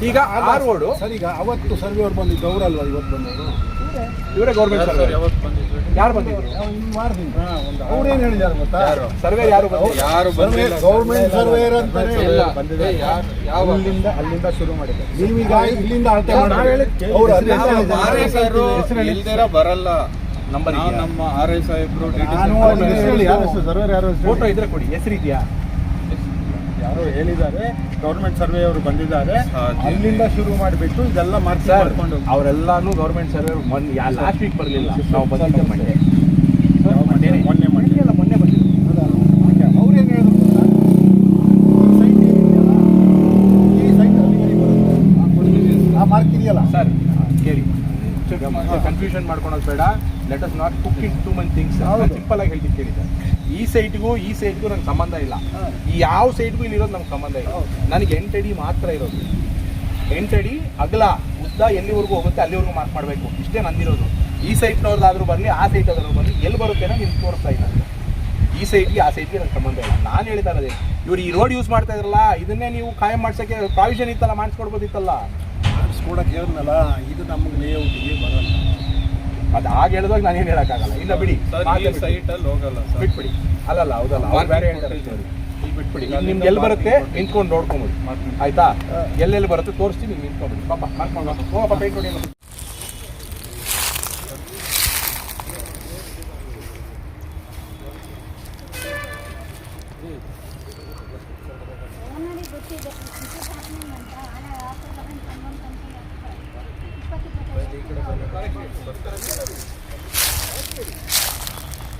ಈಗ ಆ ರೋಡು ಸರ್, ಈಗ ಅವತ್ತು ಸರ್ವೆ ಅವ್ರು ಬಂದಿದ್ದು ಅವರಲ್ವಾ ಇವತ್ತು ಬಂದವರು? ಇವರೇ ಗೌರ್ಮೆಂಟ್ ಸರ್ವೆ. ಯಾರು ಬಂದಿದ್ರು? ಅವ್ರೇನು ಹೇಳಿದ್ದಾರೆ ಗೊತ್ತಾ? ಸರ್ವೆ ಯಾರು ಬಂದಿದ್ರು? ಗೌರ್ಮೆಂಟ್ ಸರ್ವೇಯರ್ ಅಂತಾರೆ. ಅಲ್ಲಿಂದ ಶುರು ಮಾಡಿದ್ದಾರೆ. ನೀವೀಗ ಇಲ್ಲಿಂದ ಅಳತೆ ಬರಲ್ಲ. ನಂಬರ್ ನಮ್ಮ RI ಸಾಹೇಬ್ರು ಫೋಟೋ ಇದ್ರೆ ಕೊಡಿ. ಹೆಸರು ಇದೆಯಾ? ಯಾರೋ ಹೇಳಿದ್ದಾರೆ, ಗೌರ್ಮೆಂಟ್ ಸರ್ವೆ ಅವರು ಬಂದಿದ್ದಾರೆ, ಅಲ್ಲಿಂದ ಶುರು ಮಾಡಿಬಿಟ್ಟು ಇದೆಲ್ಲ ಮಾಡ್ಕೊಂಡು ಅವರೆಲ್ಲಾನು ಗೌರ್ಮೆಂಟ್ ಸರ್ವೆ ಲಾಸ್ಟ್ ವೀಕ್ ಬರಲಿಲ್ಲ. ನಾವು ಬಂದಿದ್ದೆ ಮೊನ್ನೆ ಬಂದಿದ್ದು. ಅವ್ರೇನು ಹೇಳಿದ್ರು ಗೊತ್ತಾ? ಈ ಸೈಟ್ ಅಲ್ಲಿಗೆ ಬರುತ್ತೆ, ಆ ಮಾರ್ಕ್ ಇದೆಯಲ್ಲ ಸರ್. ಕೇಳಿ, ಕನ್ಫ್ಯೂಷನ್ ಮಾಡ್ಕೊಳೋದು ಬೇಡ. Let us not cook in too many things. Simple ಆಗಿ ಹೇಳ್ತೀನಿ ಕೇಳಿ ಸರ್. ಈ ಸೈಟ್ಗೂ ನಂಗೆ ಸಂಬಂಧ ಇಲ್ಲ. ಈ ಯಾವ ಸೈಟ್ಗೂ ಇಲ್ಲಿರೋದು ನಮ್ಗೆ ಸಂಬಂಧ ಇಲ್ಲ. ನನಗೆ 8 ಅಡಿ ಮಾತ್ರ ಇರೋದು. 8 ಅಡಿ ಅಗಲ ಉದ್ದ ಎಲ್ಲಿವರೆಗೂ ಹೋಗುತ್ತೆ ಅಲ್ಲಿವರೆಗೂ ಮಾರ್ಕ್ ಮಾಡಬೇಕು. ಇಷ್ಟೇ ನಂದಿರೋದು. ಈ ಸೈಟ್ನವ್ರದ್ದಾದ್ರೂ ಬರಲಿ, ಆ ಸೈಟ್ ಆದ್ರೂ ಬರಲಿ, ಎಲ್ಲಿ ಬರುತ್ತೆ ನಿಮ್ಗೆ ತೋರಿಸ್ತಾ ಇಲ್ಲ. ಈ ಸೈಟ್ಗೆ ಆ ಸೈಟ್ಗೆ ನಂಗೆ ಸಂಬಂಧ ಇಲ್ಲ. ನಾನು ಹೇಳ್ತಾ ಇರೋದೇ, ಇವ್ರು ಈ ರೋಡ್ ಯೂಸ್ ಮಾಡ್ತಾ ಇದ್ರಲ್ಲ, ಇದನ್ನೇ ನೀವು ಕಾಯಂ ಮಾಡ್ಸೋಕ್ಕೆ ಪ್ರಾವಿಷನ್ ಇತ್ತಲ್ಲ, ಮಾಡಿಸ್ಕೊಡ್ಬೋದಿತ್ತಲ್ಲ. ಮಾಡಿಸ್ಕೊಡಕ್ಕೆ ಹೇಳಿದ್ನಲ್ಲ, ಇದು ನಮಗೆ ಲೇಔಟಿಗೆ ಬರಲ್ಲ. ಅದು ಹಾಗೆ ಹೇಳಿದಾಗ ನಾನೇನು ಹೇಳೋಕ್ಕಾಗಲ್ಲ. ಇಲ್ಲ ಬಿಡಿ, ಸೈಟಲ್ಲಿ ಹೋಗಲ್ಲ, ಬಿಟ್ಬಿಡಿ. ಅಲ್ಲಲ್ಲ, ಹೌದಲ್ಲ, ಅವ್ರು ಬೇರೆ ಹೇಳ್ತಾರೆ. ಈಗ ಬಿಟ್ಬಿಡಿ. ನಿಮ್ಗೆ ಎಲ್ಲಿ ಬರುತ್ತೆ ನಿಂತ್ಕೊಂಡು ನೋಡ್ಕೊಂಬಿಡಿ, ಆಯ್ತಾ? ಎಲ್ಲೆಲ್ಲಿ ಬರುತ್ತೆ ತೋರಿಸ್ತೀನಿ, ನೀವು ನಿಂತ್ಕೊಂಬಿಡಿ. ಪಾಪ ಮಾಡ್ಕೊಂಡು ಹೋಗಪ್ಪ, ಪೇಂಟ್ ಹೊಡಿ. ಗೊತ್ತಿದೆ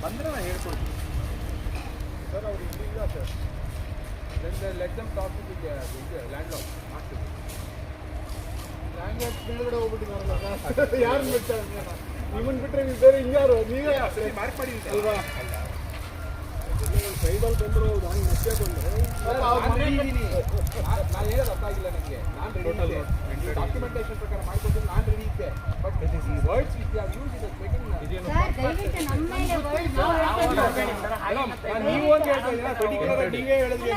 ಬಂದರೆ ನಾನು ಹೇಳ್ಕೊಡ್ತೀನಿ ಸರ್. ಅವ್ರು ಇಲ್ಲಿಲ್ಲ sir. Let them talk to landlord. ಮಾಡ್ತೀವಿ. ಲ್ಯಾಂಡ್ ಮೇಲ್ಗಡೆ ಹೋಗ್ಬಿಟ್ಟಿದ್ದಾರಲ್ಲ, ಯಾರು ಬಿಡ್ತಾರೆ? ನಿಮ್ಮನ್ನು ಬಿಟ್ಟರೆ ನೀವು ಬೇರೆ ಹಿಂಗಾರು ನೀವೇ ಮಾರ್ಕ್ ಮಾಡಿ ಅಲ್ವಾ? ಸೈಡಲ್ಲಿ ಬಂದರು, ನಾನು ಮುಚ್ಚೆ ಬಂದರೆ ನಾನು ಹೇಳೋದು ಅರ್ಥ ಆಗಿಲ್ಲ ನನಗೆ. ನಾನು ರೆಡಿ ಇದ್ದೆ, ಡಾಕ್ಯುಮೆಂಟೇಷನ್ ಪ್ರಕಾರ ಮಾಡ್ಕೊಂಡು ನಾನು ರೆಡಿ ಇದ್ದೆ. ಬಟ್ ಈ words which are use is making ದಯವಿಟ್ಟು ನಮ್ಮ ಮೇಲೆ ವರ್ಡ್ ನೀವು ಅಂತ ಹೇಳ್ತಾ ಇದ್ದೀರಾ, ಪರ್ಟಿಕ್ಯುಲರ್ ನೀವೇ ಹೇಳಿದ್ರಿ.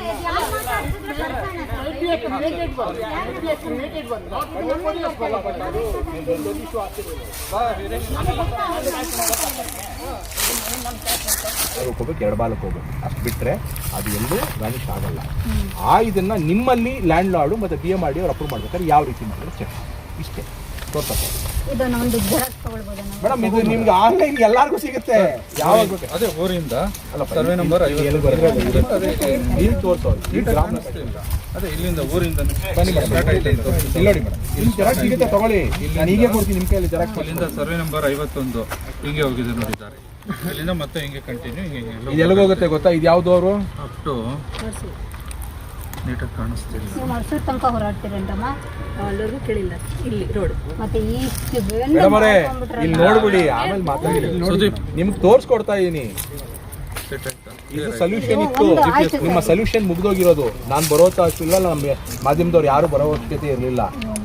ಹೋಗ್ಬೇಕು, 2 ಬಾಲಕ್ಕೆ ಹೋಗ್ಬೇಕು, ಅಷ್ಟು ಬಿಟ್ಟರೆ ಅದು ಎಲ್ಲೂ ವ್ಯಾನಿಷ್ ಆಗಲ್ಲ. ಇದನ್ನು ನಿಮ್ಮಲ್ಲಿ ಲ್ಯಾಂಡ್ ಲಾರ್ಡು ಮತ್ತು BM ಮಾಡಿ ಅವ್ರು ಅಪ್ರೂವ್ ಮಾಡ್ಬೇಕಾದ್ರೆ ಯಾವ ರೀತಿ ಮಾಡಿದ್ರೆ ಚೆಕ್ ಇಷ್ಟೇ ತೋರ್ಸಪ್ಪ. ಇದನ್ನ ಒಂದು ಜೆರಾಕ್ಸ್ ತಗೊಳ್ಬೋದಾ ನಾವು? ಮೇಡಮ್ ಇದು ನಿಮ್ಗೆ ಆನ್ಲೈನ್ ಎಲ್ಲಾರ್ಗೂ ಸಿಗುತ್ತೆ. ಯಾವಾಗ ಬೇಕು? ಅದೇ ಊರಿಂದ ಸರ್ವೆ ನಂಬರ್ 50 ಇಲ್ಲಿ ತೋರಿಸೋದು ಈ ಗ್ರಾಮ ಅದೇ ಇಲ್ಲಿಂದ ಊರಿಂದ ಬನ್ನಿ ಮೇಡಮ್, ಇಲ್ಲಿ ನೋಡಿ ಮೇಡಮ್, ಇಲ್ಲಿ ಜೆರಾಕ್ಸ್ ಸಿಗುತ್ತೆ ತಗೊಳ್ಳಿ. ನಾನು ಹೀಗೆ ಕೊಡ್ತೀನಿ ನಿಮ್ಮ ಕೈಯಲ್ಲಿ ಜೆರಾಕ್ಸ್. ಇಲ್ಲಿಂದ ಸರ್ವೆ ನಂಬರ್ 51 ಹಿಂಗೆ ಹೋಗಿದೆ ನೋಡಿದ್ದಾರೆ. ಇಲ್ಲಿಂದ ಮತ್ತೆ ಹಿಂಗೆ ಕಂಟಿನ್ಯೂ ಹಿಂಗೆ ಇದು ಎಲ್ಲಿಗೆ ಹೋಗುತ್ತೆ ಗೊತ್ತಾ? ಇದು ಯಾವ್ದು ಅವರು ಅಪ್ ಟು ನೀಟಾಗಿ ಕಾಣಿಸ್ತಿಲ್ಲ. ನೀವು ಮೈಸೂರು ತನಕ ಹೊರಡ್ತೀರೇಂಟಮ್ಮ? ಅಲ್ಲರಿಗೂ ಕೇಳಿಲ್ಲ ಇಲ್ಲಿ ರೋಡ್ ಮತ್ತೆ ಈ ಮೇಡಮ್ ಅವರೇ ಇಲ್ಲಿ ನೋಡ್ಬಿಡಿ, ಆಮೇಲೆ ಮಾತಾಡಿ. ನಿಮ್ಗೆ ತೋರಿಸ್ಕೊಡ್ತಾ ಇದೀನಿ. ಇದು ಸೊಲ್ಯೂಷನ್ ಇತ್ತು, ನಿಮ್ಮ ಸೊಲ್ಯೂಷನ್ ಮುಗ್ದೋಗಿರೋದು. ನಾನು ಬರೋ ಇಲ್ಲ, ನಮ್ಮ ಮಾಧ್ಯಮದವ್ರು ಯಾರು ಬರೋ ಅವಶ್ಯಕತೆ ಇರಲಿಲ್ಲ.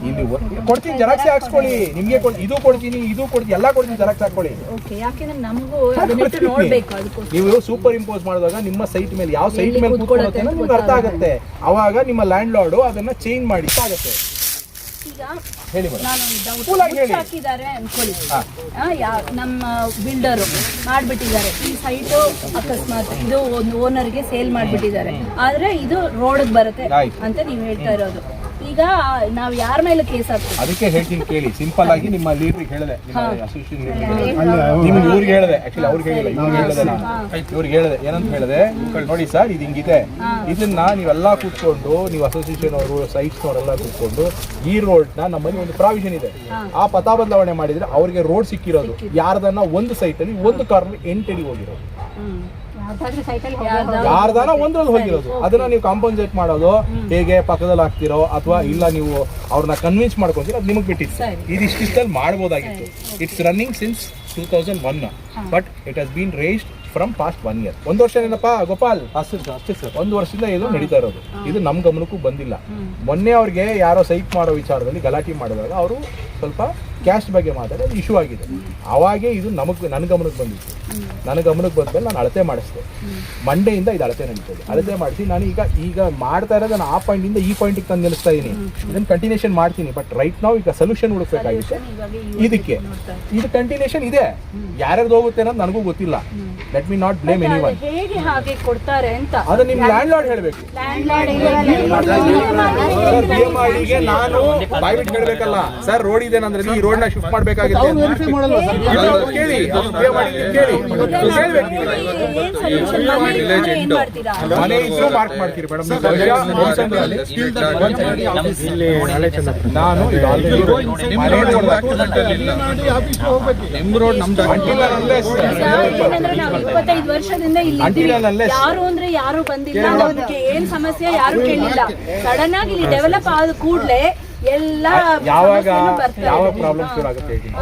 ಇಲ್ಲಿ ಕೊಡ್ತೀನಿ, ಜೆರಾಕ್ಸ್ ಹಾಕ್ಸ್ಕೊಳ್ಳಿ. ನಿಮ್ಗೆ ಇದು ಕೊಡ್ತೀನಿ, ಇದು ಕೊಡ್ತೀನಿ, ಎಲ್ಲ ಕೊಡ್ತೀನಿ, ಜೆರಾಕ್ಸ್ ಹಾಕೊಳ್ಳಿ. ಓಕೆ, ಯಾಕೆಂದ್ರೆ ನಮಗೂ ನೋಡ್ಬೇಕು ಅದಕ್ಕೋಸ್ಕರ. ನೀವು ಸೂಪರ್ ಇಂಪೋಸ್ ಮಾಡಿದಾಗ ನಿಮ್ಮ ಸೈಟ್ ಮೇಲೆ ಯಾವ ಸೈಟ್ ಮೇಲೆ ಕೂತ್ಕೊಳ್ಳುತ್ತೆ ಅಂತ ನಿಮ್ಗೆ ಅರ್ಥ ಆಗುತ್ತೆ. ಅವಾಗ ನಿಮ್ಮ ಲ್ಯಾಂಡ್ ಲಾರ್ಡು ಅದನ್ನ ಚೇಂಜ್ ಮಾಡಿ ಆಗುತ್ತೆ. ಈಗ ಹೇಳಿ ಮೇಡಮ್. ನಾನೊಂದು ಹಾಕಿದ್ದಾರೆ ಅನ್ಕೊಳ್ಳಿ, ನಮ್ಮ ಬಿಲ್ಡರು ಮಾಡ್ಬಿಟ್ಟಿದ್ದಾರೆ ಈ ಸೈಟು, ಅಕಸ್ಮಾತ್ ಇದು ಒಂದು ಓನರ್ಗೆ ಸೇಲ್ ಮಾಡ್ಬಿಟ್ಟಿದ್ದಾರೆ, ಆದ್ರೆ ಇದು ರೋಡ್ಗೆ ಬರುತ್ತೆ ಅಂತ ನೀವು ಹೇಳ್ತಾ ಇರೋದು. ಈಗ ನಾವು ಯಾರ ಮೇಲೆ ಕೇಸ್ ಹಾಕ್ತೀವಿ? ಅದಕ್ಕೆ ಹೇಳ್ತೀನಿ ಕೇಳಿ. ಸಿಂಪಲ್ ಆಗಿ ನಿಮ್ಮ ಲೀಡ್ರಿಗೆ ಹೇಳಿದೆ, ನಿಮ್ಮ ಅಸೋಸಿಯೇಷನ್ ನಿಮ್ಗೆ ಇವ್ರಿಗೆ ಹೇಳಿದೆ, ಆಕ್ಚುಲಿ ಅವ್ರಿಗೆ ಹೇಳಿಲ್ಲ, ಇವ್ರಿಗೆ ಹೇಳಿದೆ. ನಾನು ಇವ್ರಿಗೆ ಹೇಳಿದೆ, ಏನಂತ ಹೇಳಿದೆ, ನೋಡಿ ಸರ್ ಇದು ಹಿಂಗಿದೆ, ಇದನ್ನ ನೀವೆಲ್ಲ ಕೂತ್ಕೊಂಡು, ನೀವು ಅಸೋಸಿಯೇಷನ್ ಅವರು ಸೈಟ್ಸ್ನವರೆಲ್ಲ ಕೂತ್ಕೊಂಡು ಈ ರೋಡ್ನ ನಮ್ಮಲ್ಲಿ ಒಂದು ಪ್ರಾವಿಷನ್ ಇದೆ, ಆ ಪಥ ಬದಲಾವಣೆ ಮಾಡಿದ್ರೆ ಅವ್ರಿಗೆ ರೋಡ್ ಸಿಕ್ಕಿರೋದು ಯಾರ್ದನ್ನ ಒಂದು ಸೈಟಲ್ಲಿ ಒಂದು ಕಾರ್ನಲ್ಲಿ 8 ಅಡಿ ಹೋಗಿರೋದು, ಯಾರ್ದಾನ ಒಂದ್ರಲ್ಲಿ ಹೋಗಿರೋದು. ಅದನ್ನ ನೀವು ಕಾಂಪನ್ಸೇಟ್ ಮಾಡೋದು ಹೇಗೆ, ಪಕ್ಕದಲ್ಲಿ ಹಾಕ್ತಿರೋ ಅಥವಾ ಇಲ್ಲ ನೀವು ಅವ್ರನ್ನ ಕನ್ವಿನ್ಸ್ ಮಾಡ್ಕೊಂತೀರೋ, ಅದು ನಿಮಗೆ ಬಿಟ್ಟಿತ್ತು. ಇದಿಷ್ಟಲ್ಲಿ ಮಾಡ್ಬೋದಾಗಿತ್ತು. It's running since 2001, but it has been raised from past 1 year. 1 ವರ್ಷ ಏನಪ್ಪಾ ಗೋಪಾಲ್? ಅಷ್ಟೇ ಸರ್, 1 ವರ್ಷದಿಂದ ಇದು ನಡೀತಾ ಇರೋದು. ಇದು ನಮ್ಮ ಗಮನಕ್ಕೂ ಬಂದಿಲ್ಲ. ಮೊನ್ನೆ ಅವ್ರಿಗೆ ಯಾರೋ ಸೈಟ್ ಮಾಡೋ ವಿಚಾರದಲ್ಲಿ ಗಲಾಟೆ ಮಾಡಿದಾಗ ಅವರು ಸ್ವಲ್ಪ ಕ್ಯಾಸ್ಟ್ ಬಗ್ಗೆ ಮಾತಾಡಿ ಅದು ಇಶ್ಯೂ ಆಗಿದೆ. ಅವಾಗೇ ಇದು ನನ್ನ ಗಮನಕ್ಕೆ ಬಂದಿತ್ತು. ನನ್ನ ಗಮನಕ್ಕೆ ಬಂದ್ಮೇಲೆ ನಾನು ಅಳತೆ ಮಾಡಿಸಿದೆ. ಮಂಡೆಯಿಂದ ಇದು ಅಳತೆ ನಡೀತದೆ. ಅಳತೆ ಮಾಡಿಸಿ ನಾನು ಈಗ ಮಾಡ್ತಾ ಇರೋದು ನಾನು ಆ ಪಾಯಿಂಟಿಂದ ಈ ಪಾಯಿಂಟಿಗೆ ತಂದು ನಿಲ್ಲಿಸ್ತಾ ಇದ್ದೀನಿ. ಇದನ್ನು ಕಂಟಿನ್ಯೂಷನ್ ಮಾಡ್ತೀನಿ. ಬಟ್ ರೈಟ್ ನಾವು ಈಗ ಸೊಲ್ಯೂಷನ್ ಹುಡುಕ್ಬೇಕಾಗಿತ್ತು. ಇದಕ್ಕೆ ಇದು ಕಂಟಿನ್ಯೂಷನ್ ಇದೆ, ಯಾರ್ಯಾರ್ದು ಹೋಗುತ್ತೆ ಅನ್ನೋದು ನನಗೂ ಗೊತ್ತಿಲ್ಲ. Let me not blame anyone. ಹೇಗೆ ಹಾಗೆ ಕೊಡ್ತಾರೆ ಅಂತ ಅದು ನಿಮ್ಮ ಲ್ಯಾಂಡ್ ಲಾರ್ಡ್ ಹೇಳಬೇಕು. BMRDಗೆ ನಾನು ಬಾಯ್ಬಿಟ್ಟು ಹೇಳಬೇಕಲ್ಲ, ಸರ್ ರೋಡ್ ಇದೆ ಅಂದ್ರೆ ಈ ರೋಡ್ ನ ಶಿಫ್ಟ್ ಮಾಡಬೇಕಾಗುತ್ತೆ ಕೇಳಿ, ಕೇಳಿ ಮನೆ ಇದ್ದು ಮಾರ್ಕ್ ಮಾಡ್ತೀರಿ ಮೇಡಮ್. ನಾನು ನಿಮ್ಮ ರೋಡ್ ನಮ್ದು 25 ವರ್ಷದಿಂದ ಇಲ್ಲಿ ಯಾರು ಅಂದ್ರೆ ಯಾರು ಬಂದಿಲ್ಲ, ನಮ್ಗೆ ಏನ್ ಸಮಸ್ಯೆ ಯಾರು ಕೇಳಿಲ್ಲ. ಸಡನ್ ಆಗಿ ಇಲ್ಲಿ ಡೆವಲಪ್ ಆದ ಕೂಡಲೇ ಎಲ್ಲ ಯಾವಾಗ ಪ್ರಾಬ್ಲಮ್ ಶುರು ಆಗುತ್ತೆ ಹೇಳ್ತೀನಿ.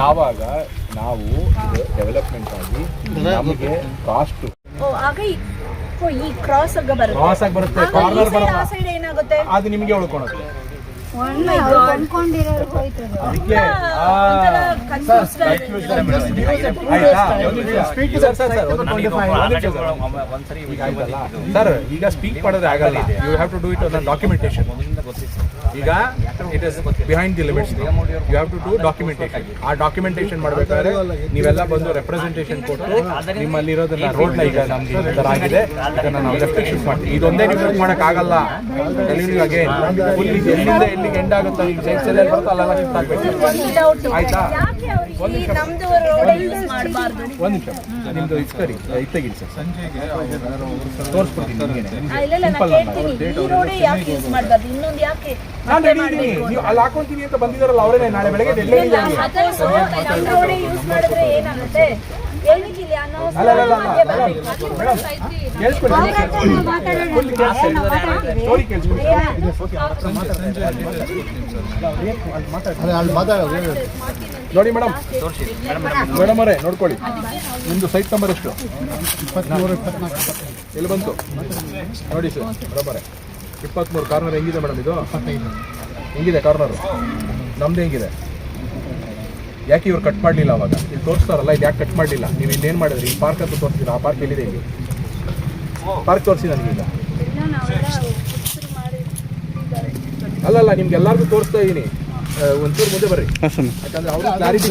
ಯಾವಾಗ ನಾವು ಡೆವಲಪ್ಮೆಂಟ್ ಆಗಿ ನಮಗೆ ಕಾಸ್ಟ್ ಆಗ ಈ ಕ್ರಾಸ್ ಆಗಿ ಬರುತ್ತೆ, ಕಾರ್ನರ್ ಬರುತ್ತೆ, ಆ ಸೈಡ್ ಏನಾಗುತ್ತೆ? ಅದು ನಿಮಗೆ ಉಳ್ಕೊಳೋದು. ಕೊಂಡ್ಕೊಂಡಿರೋರು ಹೋಯ್ತು. ಅದಕ್ಕೆ ಸರ್ ಈಗ ಸ್ಪೀಕ್ ಮಾಡಿದ್ರೆ ಆಗಲ್ಲ. You have to do it on documentation. ಈಗ it is behind the limits. You have to do documentation. ಆ ಡಾಕ್ಯುಮೆಂಟೇಶನ್ ಮಾಡಬೇಕಾದ್ರೆ ನೀವೆಲ್ಲ ಬಂದು ರೆಪ್ರೆಸೆಂಟೇಷನ್ ಕೊಟ್ಟು ನಿಮ್ಮಲ್ಲಿ ಇರೋದನ್ನ ರೋಡ್ನ ಈಗ ನಮ್ಗೆ ಈ ಥರ ಆಗಿದೆ, ಇದನ್ನ ನಾವು ಲೆಫ್ಟ್ ಶಿಫ್ಟ್ ಮಾಡ್ತೀವಿ. ಇದೊಂದೇ ನೀವು ಶಿಫ್ಟ್ ಮಾಡೋಕ್ಕಾಗಲ್ಲ. ಅಗೇನ್ ಫುಲ್ ಎಲ್ಲಿಂದ ಎಲ್ಲಿಗೆ ಎಂಡ್ ಆಗುತ್ತೋ ಈಗ ಸೈಡ್ಸ್ ಎಲ್ಲ ಬರುತ್ತೆ ಅಲ್ಲೆಲ್ಲ ಶಿಫ್ಟ್ ಆಗಬೇಕು. ಆಯ್ತಾ? ಒಂದು ನಿಮಿಷ ನಿಮ್ದು ಇಸ್ಕರಿ ತೆಗೀರಿ ಸರ್, ತೋರಿಸ್ಕೊಡ್ತೀನಿ ನಿಮಗೆ. ನಾನು ರೆಡಿ ಇದ್ದೀನಿ, ನೀವು ಅಲ್ಲಿ ಹಾಕೊಂತೀನಿ ಅಂತ ಬಂದಿದ್ದಾರಲ್ಲ ಅವರೇ. ನಾಳೆ ಬೆಳಗ್ಗೆ ಡೆಡ್ಲೈನ್ ಇದೆ. ನೋಡಿ ಮೇಡಮ್, ಮೇಡಮ್ ಅವರೇ ನೋಡ್ಕೊಳ್ಳಿ, ನಿಮ್ದು ಸೈಟ್ ನಂಬರ್ ಎಷ್ಟು? 23 ಎಲ್ಲಿ ಬಂತು ನೋಡಿ ಸರ್. ಬರೋಬರೇ 23 ಕಾರ್ನರ್ ಹೆಂಗಿದೆ ಮೇಡಮ್? ಇದು ಹೆಂಗಿದೆ ಕಾರ್ನರು? ನಮ್ದು ಹೆಂಗಿದೆ? ಯಾಕೆ ಇವ್ರು ಕಟ್ ಮಾಡಲಿಲ್ಲ ಅವಾಗ? ಇಲ್ಲಿ ತೋರಿಸ್ತಾರಲ್ಲ, ಇದು ಯಾಕೆ ಕಟ್ ಮಾಡಲಿಲ್ಲ? ನೀವು ಇನ್ನೇನು ಮಾಡಿದ್ರಿ? ಈ ಪಾರ್ಕ್ ಅಂತ ತೋರಿಸ್ತೀರ, ಆ ಪಾರ್ಕ್ ಎಲ್ಲಿದೆ? ಇಲ್ಲಿ ಪಾರ್ಕ್ ತೋರಿಸಿ ನನಗೀಗ. ಅಲ್ಲಲ್ಲ, ನಿಮ್ಗೆ ಎಲ್ಲರಿಗೂ ತೋರಿಸ್ತಾ ಇದ್ದೀನಿ. ಒಂಚೂರು ಮುಂದೆ ಬರ್ರಿ, ಯಾಕಂದ್ರೆ ಅವರು ಕ್ಲಾರಿಟಿ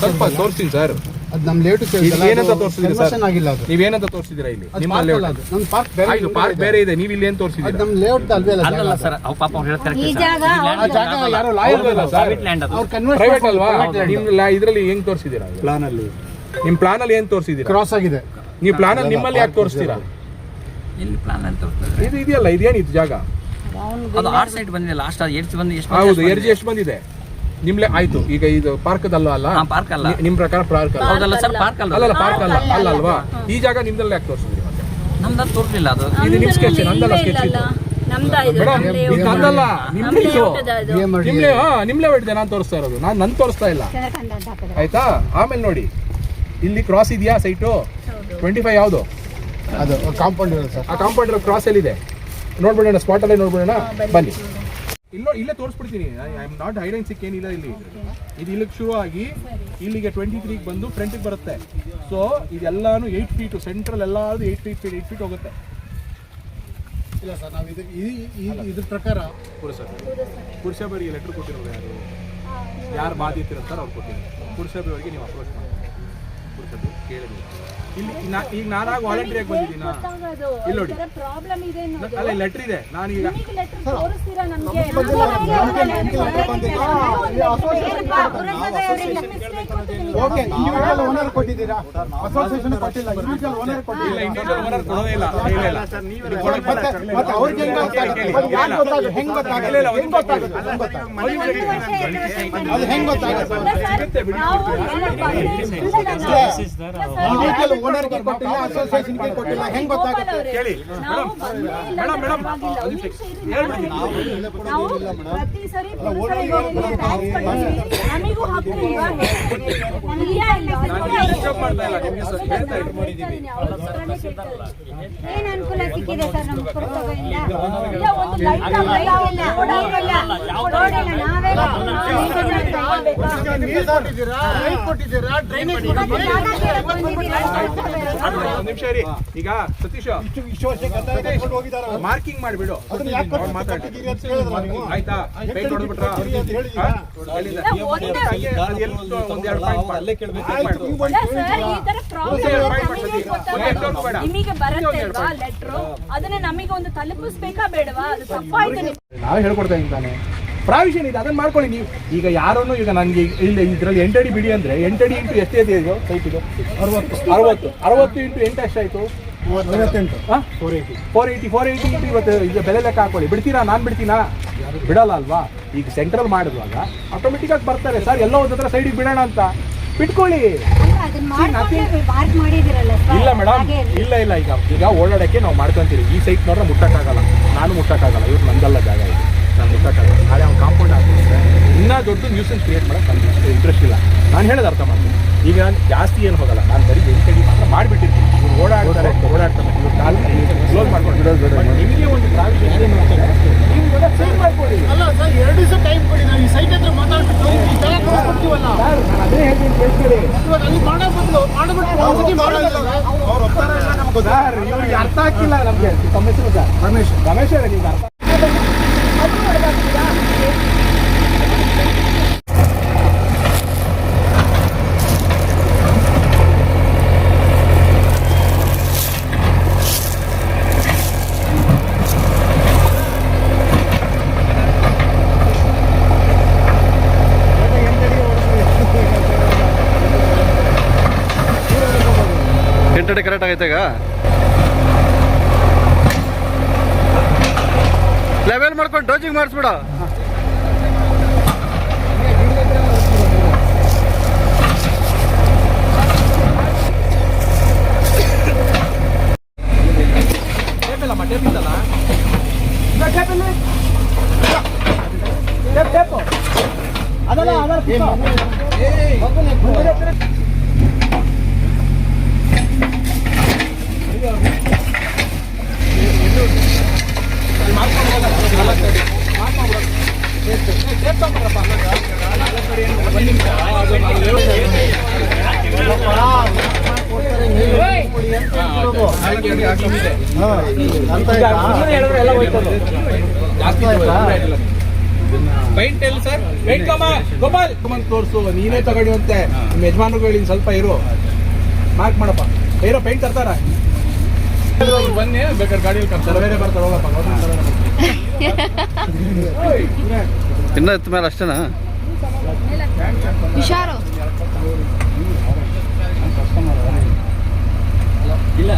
ಸ್ವಲ್ಪ ತೋರಿಸ್ತೀನಿ ಸರ್. ಅದು ನಮ್ಮ ಲೇಟ್ ಏನಂತ ತೋರಿಸಿದ್ರೆ ಸರ್ ಆಗಿಲ್ಲ ಅದು ನೀವೇನಂತ ತೋರಿಸಿದ್ದೀರಾ ಇಲ್ಲಿ ನಿಮ್ಮ ಲೇಔಟ್ ನಮ್ಮ ಪಾರ್ಕ್ ಬೇರೆ ಆಯ್ತು ಪಾರ್ಕ್ ಬೇರೆ ಇದೆ ನೀವು ಇಲ್ಲಿ ಏನು ಅದು ತೋರಿಸಿದ್ದೀರಾ ನಮ್ಮ ಲೇಔಟ್ ಅಲ್ವೇ ಅಲ್ಲ ಅಲ್ಲಲ್ಲ ಸರ್ ಅವ್ ಪಾಪ ಅವ್ರು ಹೇಳ್ತಾರೆ ಈ ಜಾಗ ಆ ಜಾಗ ಯಾರೋ ಲಾಯರ್ ಲ್ಯಾಂಡ್ ಅದು ಅವ್ರು ಕನ್ವರ್ಟ್ ಪ್ರೈವೇಟ್ ಅಲ್ವಾ ನಿಮ್ಮ ಇದರಲ್ಲಿ ಹೆಂಗ್ ತೋರಿಸಿದ್ದೀರಾ ಪ್ಲಾನ್ ಅಲ್ಲಿ ನಿಮ್ಮ ಪ್ಲಾನ್ ಅಲ್ಲಿ ಏನ್ ತೋರಿಸಿದ್ದೀರಾ ಕ್ರಾಸ್ ಆಗಿದೆ ನೀವು ಪ್ಲಾನ್ ಅಲ್ಲಿ ನಿಮ್ಮಲ್ಲಿ ಯಾಕೆ ತೋರಿಸ್ತೀರಾ ಇಲ್ಲಿ ಪ್ಲಾನ್ ಅಂತ ತೋರಿಸ್ತಾರೆ ಇದು ಇದೆಯಲ್ಲ ಇದೇನಿತ್ತು ಜಾಗ ಅದು ಆರ್ ಸೈಡ್ ಬಂದಿದೆ ಲಾಸ್ಟ್ ಅದು ಎಷ್ಟು ಬಂದು ಎಷ್ಟು ಹೌದು ಎರ್ಜಿ ಎಷ್ಟು ಬಂದಿದೆ ನಿಮ್ಲೆ ಆಯ್ತು ಈಗ ಇದು ಪಾರ್ಕದಲ್ಲ ಅಲ್ಲ ಪಾರ್ಕ್ ಅಲ್ಲ ನಿಮ್ ಪ್ರಕಾರ ಪಾರ್ಕ್ ಅಲ್ಲ ಹೌದಲ್ಲ ಸರ್ ಪಾರ್ಕ್ ಅಲ್ಲ ಅಲ್ಲಲ್ಲ ಪಾರ್ಕ್ ಅಲ್ಲ ಅಲ್ಲ ಅಲ್ವಾ ಈ ಜಾಗ ನಿಮ್ದಲ್ಲಿ ಯಾಕೆ ತೋರಿಸಿದ್ರಿ ಮತ್ತೆ ನಮ್ದು ತೋರಿಸಲಿಲ್ಲ ಅದು ಇದು ನಿಮ್ ಸ್ಕೆಚ್ ನಂದಲ್ಲ ಸ್ಕೆಚ್ ಇದು ಮೇಡಮ್ ಇದು ನಂದಲ್ಲ ನಿಮ್ಲೆ ನಿಮ್ಲೆ ಬಿಟ್ಟಿದೆ ನಾನು ತೋರಿಸ್ತಾ ಇರೋದು ನಾನು ನನ್ ತೋರಿಸ್ತಾ ಇಲ್ಲ ಚಂದ್ರಕಾಂತ್ ಅಂತ ಹಾಕಿದ್ರು. ಆಯ್ತಾ ಆಮೇಲೆ ನೋಡಿ ಇಲ್ಲಿ ಕ್ರಾಸ್ ಇದೆಯಾ ಸೈಟು 25 ಯಾವುದು ಅದು ಕಾಂಪೌಂಡ್ ಇರೋದು ಸರ್ ಆ ಕಾಂಪೌಂಡ್ ಕ್ರಾಸ್ ಎಲ್ಲಿದೆ ನೋಡ್ಬಿಡೋಣ ಸ್ಪಾಟ್ ಅಲ್ಲೇ ನೋಡ್ಬಿಡೋಣ ಬನ್ನಿ ಇಲ್ಲೇ ತೋರಿಸ್ಬಿಡ್ತೀನಿ I am not hide and seek ಏನಿಲ್ಲ ಇಲ್ಲಿ ಇದು ಇಲ್ಲಿಗೆ ಶುರು ಆಗಿ ಇಲ್ಲಿಗೆ 23 ಬಂದು ಫ್ರಂಟಿಗೆ ಬರುತ್ತೆ ಸೊ ಇದೆಲ್ಲಾನು 8 ಫೀಟು ಸೆಂಟ್ರಲ್ ಎಲ್ಲ 8 ಫೀಟ್ ಹೋಗುತ್ತೆ ಇಲ್ಲ ಸರ್ ನಾವು ಇದ್ರ ಪ್ರಕಾರ ಪುರುಷಬರಿಗೆ ಲೆಟರ್ ಕೊಟ್ಟಿರೋದು ಯಾರು ಬಾಧಿತಿರ್ತಾರೆ ಅವ್ರು ಕೊಟ್ಟಿದ್ದಾರೆ ಪುರುಷಬರಿಗೆ ನೀವು ಅಪ್ರೋಚ್ ಮಾಡಿ ಪುರುಷರು ಕೇಳಿದ್ವಿ ಇಲ್ಲಿ ಈಗ ನಾನಾಗ ವಾಲಂಟಿಯರ್ ಬಂದಿದ್ದೀನಾ ಇಲ್ಲಿ ನೋಡಿ ಪ್ರಾಬ್ಲಮ್ ಇದೆ ಅಲ್ಲ ಲೆಟರ್ ಇದೆ ನಾನೀಗ ತೋರಿಸ್ತೀರಾ ನಮ್ಗೆ ಓಕೆ ಇಂಡಿವಿಜುವಲ್ ಓನರ್ ಕೊಟ್ಟಿದ್ದೀರಾ ಅಸೋಸಿಯೇಷನ್ ಕೊಟ್ಟಿಲ್ಲ ಇಂಡಿವಿಜುವಲ್ ಓನರ್ ಕೊಟ್ಟಿಲ್ಲ ಇಂಡಿವಿಜುವಲ್ ಓನರ್ ಕೊಡೋದೇ ಇಲ್ಲ ಮತ್ತೆ ಅವ್ರಿಗೆ ಹೆಂಗ್ ಗೊತ್ತಾಗುತ್ತೆ ಅದು ಹೆಂಗ್ ಗೊತ್ತಾಗುತ್ತೆ ಇಂಡಿವಿಜುವಲ್ ಓನರ್ಗೆ ಕೊಟ್ಟಿಲ್ಲ ಅಸೋಸಿಯೇಷನ್ಗೆ ಕೊಟ್ಟಿಲ್ಲ ಹೆಂಗ್ ಗೊತ್ತಾಗುತ್ತೆ ಕೇಳಿ ಮೇಡಮ್ ನಾವು ಪ್ರತಿ ಸರಿ ನಮಗೂ ಹಕ್ಕು ಇಲ್ವಾ? ಏನ್ ಅನುಕೂಲ ಸಿಕ್ಕಿದೆ ಸರ್ ನಮ್ಮ ಪುರಸಭೆಯಿಂದ? ಇಲ್ಲ, ಒಂದು ಲೈಟ್ ಕೊಟ್ಟಿದ್ದೀರಾ ಡ್ರೈನೇಜ್ ಒಂದ್ ನಿಮಿಷ ಇರಿ ಈಗ ಸತೀಶ್ ಮಾರ್ಕಿಂಗ್ ಮಾಡಿಬಿಡು ಆಯ್ತಾ ಪೇಂಟ್ ಹೊಡೆದ್ಬಿಟ್ರ ನಿಮಗೆ ಬರುತ್ತೆ ಅಲ್ವಾ ಲೆಟ್ರು, ಅದನ್ನ ನಮಗೆ ಒಂದು ತಲುಪಿಸ್ಬೇಕಾ ಬೇಡವಾ? ಅದು ತಪ್ಪಾಯ್ತು. ನಾವೇ ಹೇಳ್ಕೊಡ್ತಾ ಇದ್ದಾನೆ ಪ್ರಾವಿಷನ್ ಇದೆ ಅದನ್ನ ಮಾಡ್ಕೊಳ್ಳಿ ನೀವು ಈಗ ಯಾರನ್ನು ಈಗ ನನಗೆ ಇಲ್ಲಿ ಇದರಲ್ಲಿ 8 ಅಡಿ ಬಿಡಿ ಅಂದ್ರೆ 8 ಅಡಿ ಇಂಟು ಎಷ್ಟೇ ಇದೆ ಇದು ಸೈಟ್ ಇದು 60 ಇಂಟು 8 ಎಷ್ಟಾಯ್ತು 480 ಇಂಟು ಇವತ್ತು ಈಗ ಬೆಲೆ ಲೆಕ್ಕ ಹಾಕೊಳ್ಳಿ ಬಿಡ್ತೀರಾ ನಾನು ಬಿಡ್ತೀನಾ ಬಿಡಲ್ಲ ಅಲ್ವಾ ಈಗ ಸೆಂಟ್ರಲ್ ಮಾಡಿದ್ವಾಗ ಆಟೋಮೆಟಿಕ್ ಆಗಿ ಬರ್ತಾರೆ ಸರ್ ಎಲ್ಲೋ ಒಂದ್ ಹತ್ರ ಸೈಡಿಗೆ ಬಿಡೋಣ ಅಂತ ಬಿಟ್ಕೊಳ್ಳಿ ಇಲ್ಲ ಮೇಡಮ್ ಇಲ್ಲ ಈಗ ಓಡಾಡಕ್ಕೆ ನಾವು ಮಾಡ್ಕೊಂತೀವಿ ಈ ಸೈಟ್ ನೋಡ್ರೆ ಮುಟ್ಟಕ್ಕಾಗಲ್ಲ ನಾನು ಮುಟ್ಟಕ್ಕಾಗಲ್ಲ ಇವ್ರು ನಂದಲ್ಲ ಜಾಗ ಇದೆ ನಾನು ಮುಟ್ಟಕ್ಕಾಗಲ್ಲ ನಾಳೆ ಅವ್ನು ಕಾಂಪೌಂಡ್ ಹಾಕಿದ್ರೆ ಇನ್ನೂ ದೊಡ್ಡ ನ್ಯೂಸನ್ಸ್ ಕ್ರಿಯೇಟ್ ಮಾಡೋಕೆ ನನಗೆ ಇಂಟ್ರೆಸ್ಟ್ ಇಲ್ಲ ನಾನು ಹೇಳೋದು ಅರ್ಥ ಮಾಡ್ತೀನಿ ಈಗ ನಾನು ಜಾಸ್ತಿ ಏನು ಹೋಗಲ್ಲ ನಾನು ಬರೀ 8 ಅಡಿ ಮಾತ್ರ ಮಾಡಿಬಿಟ್ಟಿರ್ತೀನಿ ಇವ್ರು ಓಡಾಡ್ತಾರೆ ಇವ್ರು ಕಾಲು ಕ್ಲೋಸ್ ಮಾಡ್ಕೊಂಡು ಬಿಡೋದು ನಿಮಗೆ ಒಂದು ಪ್ರಾವಿಷನ್ ಏನು ಮಾಡ್ತಾರೆ ನೀವು ಕೂಡ ಸೈನ್ ಮಾಡ್ಕೊಳ್ಳಿ ಅಲ್ಲ ಸರ್ 2 ದಿವಸ ಟೈಮ್ ಕೊಡಿ ನಾವು ಈ ಸೈಟ್ ಹತ್ರ ಮಾತಾಡ್ಬಿಟ್ಟು ಈ ಜಾಗ ಕೊಡ್ತೀವಲ್ಲ ನಾನು ಅದೇ ಹೇಳ್ತೀನಿ ಕೇಳ್ತೀರಿ ಇವಾಗ ಅಲ್ಲಿ ಮಾಡೋ ಬದಲು ಮಾಡ್ಬಿಟ್ಟು ಒಂದ್ಸತಿ ಮಾಡೋದಿಲ್ಲ ಅವ್ರು ಒಪ್ತಾರೆ ಇಲ್ಲ ನಮ್ಗೆ ಸರ್ ಇವ್ರಿಗೆ ಅರ್ಥ ಆಗ್ತಿಲ್ಲ ನಮಗೆ ತಮ್ಮ ಹೆಸರು ಸರ್ ರಮೇಶ್ ಅವರೇ ನಿಮ್ಗೆ ಅರ್ಥ ಎಂಟಡಿ ಕರೆಕ್ಟ್ ಆಗೈತೆ ಈಗ ಲೆವೆಲ್ ಮಾಡ್ಕೊಂಡು ಡೋಜಿಂಗ್ ಮಾಡಿಸ್ಬಿಡ ಜಾಸ್ತಿ ಪೈಂಟ್ ಎಲ್ಲಿ ಸರ್? ಪೈಂಟ್ ಗೋಪಾಲ್ ತೋರಿಸು, ನೀನೇ ತಗೊಂಡಿವಂತೆ. ನಿಮ್ಮ ಯಜಮಾನ್ರಿಗೆ ಹೇಳಿ ಸ್ವಲ್ಪ ಇರು, ಮಾರ್ಕ್ ಮಾಡಪ್ಪ. ಇರೋ ಪೈಂಟ್ ತರ್ತಾರ, ಬನ್ನಿ ಬೇಕಾದ್ರೆ ಗಾಡಿಯಲ್ಲಿ ಸರ್ವೇರೆ ಬರ್ತಾರೆ. ಹೋಗಪ್ಪ ಇನ್ನ ಎತ್ತ ಮೇಲೆ ಅಷ್ಟೇನಾ? ಹುಷಾರು. ಇಲ್ಲ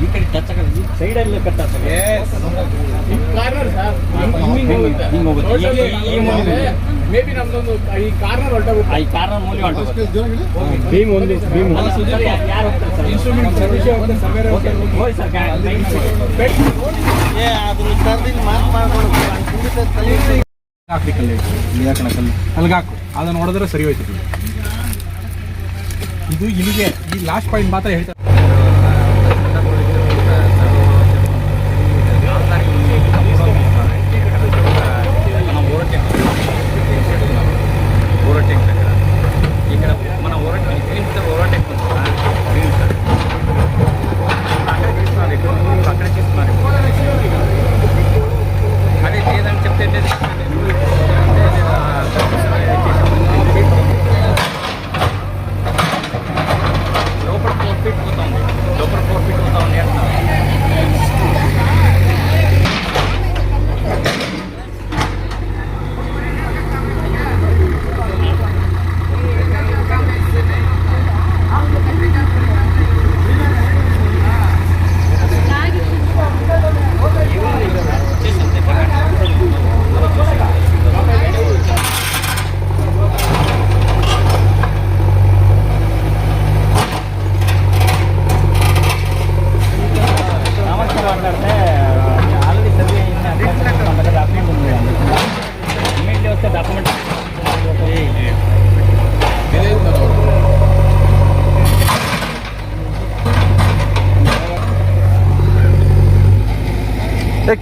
ಈ ಕಡೆ ಟಚ್ ಆಗಲ್ಲ, ಈ ಸೈಡಲ್ಲಿ ಕಟ್ ಆಗ್ತದೆ. ಮೇ ಬಿ ನಮ್ದೊಂದು ಈ ಕಾರ್ನರ್ ಹೊರಟೋಗುತ್ತೆ, ಈ ಕಾರ್ನ ಮೂಲೆ ಹೊರಟೋಗುತ್ತೆ. ಭೀಮ್ ಒಂದು ಭೀಮ್ ಯಾರು ಹೋಗ್ತಾರೆ ಇನ್ಸ್ಟ್ರೂಮೆಂಟ್ ಸರ್ವಿಸ್ ಹೋಗ್ತಾರೆ, ಸರ್ವೇರೆ ಹೋಗ್ತಾರೆ. ಹೋಗಿ ಸರ್ ಹಾಕ್ಲಿಕ್ಕಲ್ಲಿ ಅಲ್ಲಿಗೆ ಹಾಕು, ಅದನ್ನು ನೋಡಿದ್ರೆ ಸರಿ ಹೋಯ್ತು. ಇದು ಇಲ್ಲಿಗೆ ಈ ಲಾಸ್ಟ್ ಪಾಯಿಂಟ್ ಮಾತ್ರ ಹೇಳ್ತಾರೆ.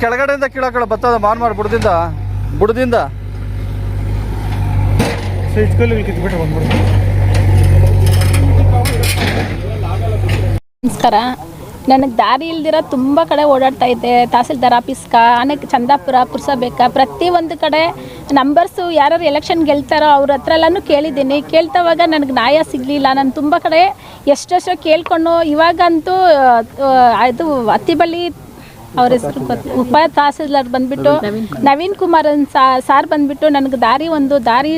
ಕೆಳಗಡೆಯಿಂದ ಕೀಳಕಳ ಬರ್ತದ ಮಾರ್ಮಾರ್ ಬುಡದಿಂದ ನಮಸ್ಕಾರ. ನನಗೆ ದಾರಿ ಇಲ್ದಿರ ತುಂಬ ಕಡೆ ಓಡಾಡ್ತಾ ಇದ್ದೆ. ತಹಸೀಲ್ದಾರ್ ಆಫೀಸ್ಕ, ಆನೆಕ್ ಚಂದಾಪುರ, ಪುರಸಬೇಕ, ಪ್ರತಿಯೊಂದು ಕಡೆ ನಂಬರ್ಸು ಯಾರು ಎಲೆಕ್ಷನ್ ಗೆಲ್ತಾರೋ ಅವ್ರ ಹತ್ರ ಎಲ್ಲನೂ ಕೇಳಿದ್ದೀನಿ. ಕೇಳ್ತವಾಗ ನನಗೆ ನ್ಯಾಯ ಸಿಗಲಿಲ್ಲ. ನಾನು ತುಂಬ ಕಡೆ ಎಷ್ಟೆಷ್ಟೋ ಕೇಳ್ಕೊಂಡು ಇವಾಗಂತೂ ಅದು ಅತ್ತಿಬಳ್ಳಿ ಅವ್ರ ಹೆಸರು ಉಪ ತಹಸೀಲ್ದಾರ್ ಬಂದ್ಬಿಟ್ಟು ನವೀನ್ ಕುಮಾರ್ ಸಾರ್ ಬಂದ್ಬಿಟ್ಟು ನನಗೆ ದಾರಿ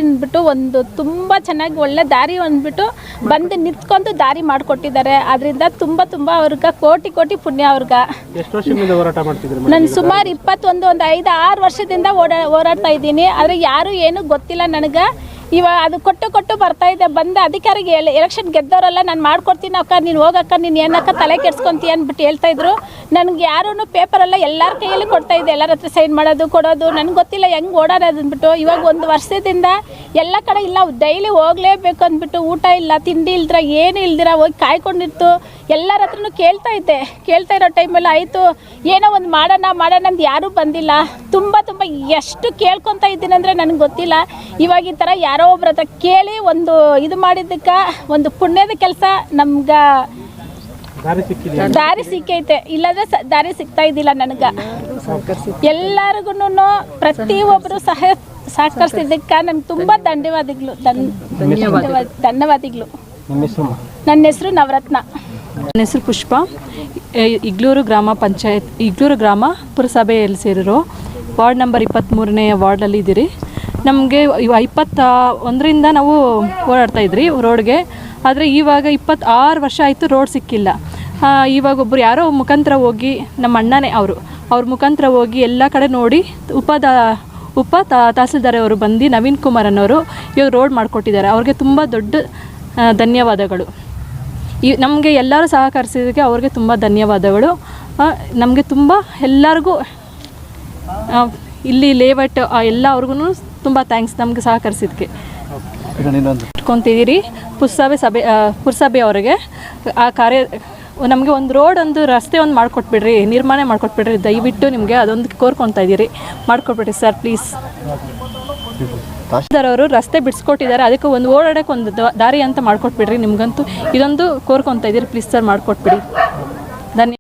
ಅಂದ್ಬಿಟ್ಟು ಒಂದು ತುಂಬ ಚೆನ್ನಾಗಿ ಒಳ್ಳೆ ದಾರಿ ಅಂದ್ಬಿಟ್ಟು ಬಂದು ನಿಂತ್ಕೊಂಡು ದಾರಿ ಮಾಡಿಕೊಟ್ಟಿದ್ದಾರೆ. ಅದರಿಂದ ತುಂಬ ಅವ್ರಿಗೆ ಕೋಟಿ ಪುಣ್ಯ ಅವ್ರಿಗೆ. ಎಷ್ಟು ವರ್ಷದಿಂದ ಹೋರಾಟ ಮಾಡ್ತಿದ್ರು? ನಾನು ಸುಮಾರು 21 ಒಂದು 5-6 ವರ್ಷದಿಂದ ಓಡಾಡ್ತಾ ಇದ್ದೀನಿ. ಆದರೆ ಯಾರು ಏನೂ ಗೊತ್ತಿಲ್ಲ ನನಗೆ. ಇವಾಗ ಅದು ಕೊಟ್ಟು ಬರ್ತಾ ಇದೆ. ಬಂದು ಅಧಿಕಾರಿಗೆ ಎಲೆಕ್ಷನ್ ಗೆದ್ದವರೆಲ್ಲ ನಾನು ಮಾಡ್ಕೊಡ್ತೀನಿ ಅಕ್ಕ, ನೀನು ಹೋಗಕ್ಕ, ನೀನು ಏನಕ್ಕ ತಲೆ ಕೆಡ್ಸ್ಕೊಂತೀಯ ಅಂದ್ಬಿಟ್ಟು ಹೇಳ್ತಾಯಿದ್ರು. ನನಗೆ ಯಾರೂ ಪೇಪರೆಲ್ಲ ಎಲ್ಲರ ಕೈಯಲ್ಲಿ ಕೊಡ್ತಾ ಇದ್ದೆ, ಎಲ್ಲರ ಹತ್ರ ಸೈನ್ ಮಾಡೋದು ಕೊಡೋದು. ನನಗೆ ಗೊತ್ತಿಲ್ಲ ಹೆಂಗೆ ಓಡಾಡೋದು ಅಂದ್ಬಿಟ್ಟು. ಇವಾಗ 1 ವರ್ಷದಿಂದ ಎಲ್ಲ ಕಡೆ ಇಲ್ಲ, ಡೈಲಿ ಹೋಗಲೇಬೇಕು ಅಂದ್ಬಿಟ್ಟು ಊಟ ಇಲ್ಲ, ತಿಂಡಿ ಇಲ್ದಿರ, ಏನು ಇಲ್ದಿರ ಹೋಗಿ ಕಾಯ್ಕೊಂಡಿರ್ತು. ಎಲ್ಲರ ಹತ್ರನೂ ಕೇಳ್ತಾ ಇರೋ ಟೈಮಲ್ಲಿ ಆಯಿತು ಏನೋ ಒಂದು ಮಾಡೋಣ ಅಂತ ಯಾರೂ ಬಂದಿಲ್ಲ. ತುಂಬ ಎಷ್ಟು ಕೇಳ್ಕೊತಾ ಇದ್ದೀನಿ ಅಂದರೆ ನನಗೆ ಗೊತ್ತಿಲ್ಲ. ಇವಾಗ ಈ ಥರ ಯಾರೋ ಒಬ್ರ ಹತ್ರ ಕೇಳಿ ಒಂದು ಇದು ಮಾಡಿದ್ದಕ್ಕೆ ಒಂದು ಪುಣ್ಯದ ಕೆಲಸ ನಮ್ಗೆ ದಾರಿ ಸಿಕ್ಕೈತೆ. ಇಲ್ಲದ್ರೆ ದಾರಿ ಸಿಗ್ತಾ ಇದ್ದಿಲ್ಲ ನನಗೆ. ಎಲ್ಲರಿಗೂ ಪ್ರತಿಯೊಬ್ಬರು ಸಹಕರಿಸಿದ್ದಕ್ಕೆ ನನಗೆ ತುಂಬ ಧನ್ಯವಾದಗಳು. ನನ್ನ ಹೆಸರು ನವರತ್ನ. ನನ್ನ ಹೆಸರು ಪುಷ್ಪ. ಇಗ್ಲೂರು ಗ್ರಾಮ ಪುರಸಭೆಯಲ್ಲಿ ಸೇರಿರೋ ವಾರ್ಡ್ ನಂಬರ್ 23ನೇ ವಾರ್ಡಲ್ಲಿ ಇದ್ದೀರಿ. ನಮಗೆ 21ರಿಂದ ನಾವು ಓಡಾಡ್ತಾಯಿದ್ರಿ ರೋಡ್ಗೆ. ಆದರೆ ಇವಾಗ 26 ವರ್ಷ ಆಯಿತು ರೋಡ್ ಸಿಕ್ಕಿಲ್ಲ. ಇವಾಗ ಒಬ್ಬರು ಯಾರೋ ಮುಖಾಂತರ ಹೋಗಿ, ನಮ್ಮ ಅಣ್ಣನೇ ಅವ್ರ ಮುಖಾಂತರ ಹೋಗಿ ಎಲ್ಲ ಕಡೆ ನೋಡಿ ತಹಸೀಲ್ದಾರ್ ಅವರು ಬಂದು ನವೀನ್ ಕುಮಾರ್ ಅನ್ನೋರು ಇವಾಗ ರೋಡ್ ಮಾಡಿಕೊಟ್ಟಿದ್ದಾರೆ. ಅವ್ರಿಗೆ ತುಂಬ ದೊಡ್ಡ ಧನ್ಯವಾದಗಳು. ನಮಗೆ ಎಲ್ಲರೂ ಸಹಕರಿಸಿದ್ದಕ್ಕೆ ಅವ್ರಿಗೆ ತುಂಬ ಧನ್ಯವಾದಗಳು. ನಮಗೆ ತುಂಬ ಎಲ್ಲರಿಗೂ ಇಲ್ಲಿ ಲೇಔಟ್ ಎಲ್ಲ ಅವ್ರಿಗೂ ತುಂಬ ಥ್ಯಾಂಕ್ಸ್ ನಮಗೆ ಸಹಕರಿಸಿದ್ದಕ್ಕೆ. ಇಟ್ಕೊತಿದ್ದೀರಿ ಪುರಸಭೆ ಅವರಿಗೆ ಆ ಕಾರ್ಯ ನಮಗೆ ಒಂದು ರಸ್ತೆ ಮಾಡಿಕೊಟ್ಬಿಡ್ರಿ, ನಿರ್ಮಾಣ ಮಾಡಿಕೊಟ್ಬಿಡ್ರಿ, ದಯವಿಟ್ಟು ನಿಮಗೆ ಅದೊಂದು ಕೋರ್ಕೊತಾ ಇದ್ದೀರಿ, ಮಾಡಿಕೊಟ್ಬಿಡ್ರಿ ಸರ್ ಪ್ಲೀಸ್. ತಹಸೀಲ್ದಾರ್ ಅವರು ರಸ್ತೆ ಬಿಡಿಸ್ಕೊಟ್ಟಿದ್ದಾರೆ, ಅದಕ್ಕೆ ಒಂದು ಓಡಾಡೋಕ್ಕೆ ಒಂದು ದಾರಿ ಅಂತ ಮಾಡಿಕೊಟ್ಬಿಡ್ರಿ. ನಿಮಗಂತೂ ಇದೊಂದು ಕೋರ್ಕೊತಾ ಇದ್ದೀರಿ, ಪ್ಲೀಸ್ ಸರ್ ಮಾಡಿಕೊಟ್ಬಿಡಿ.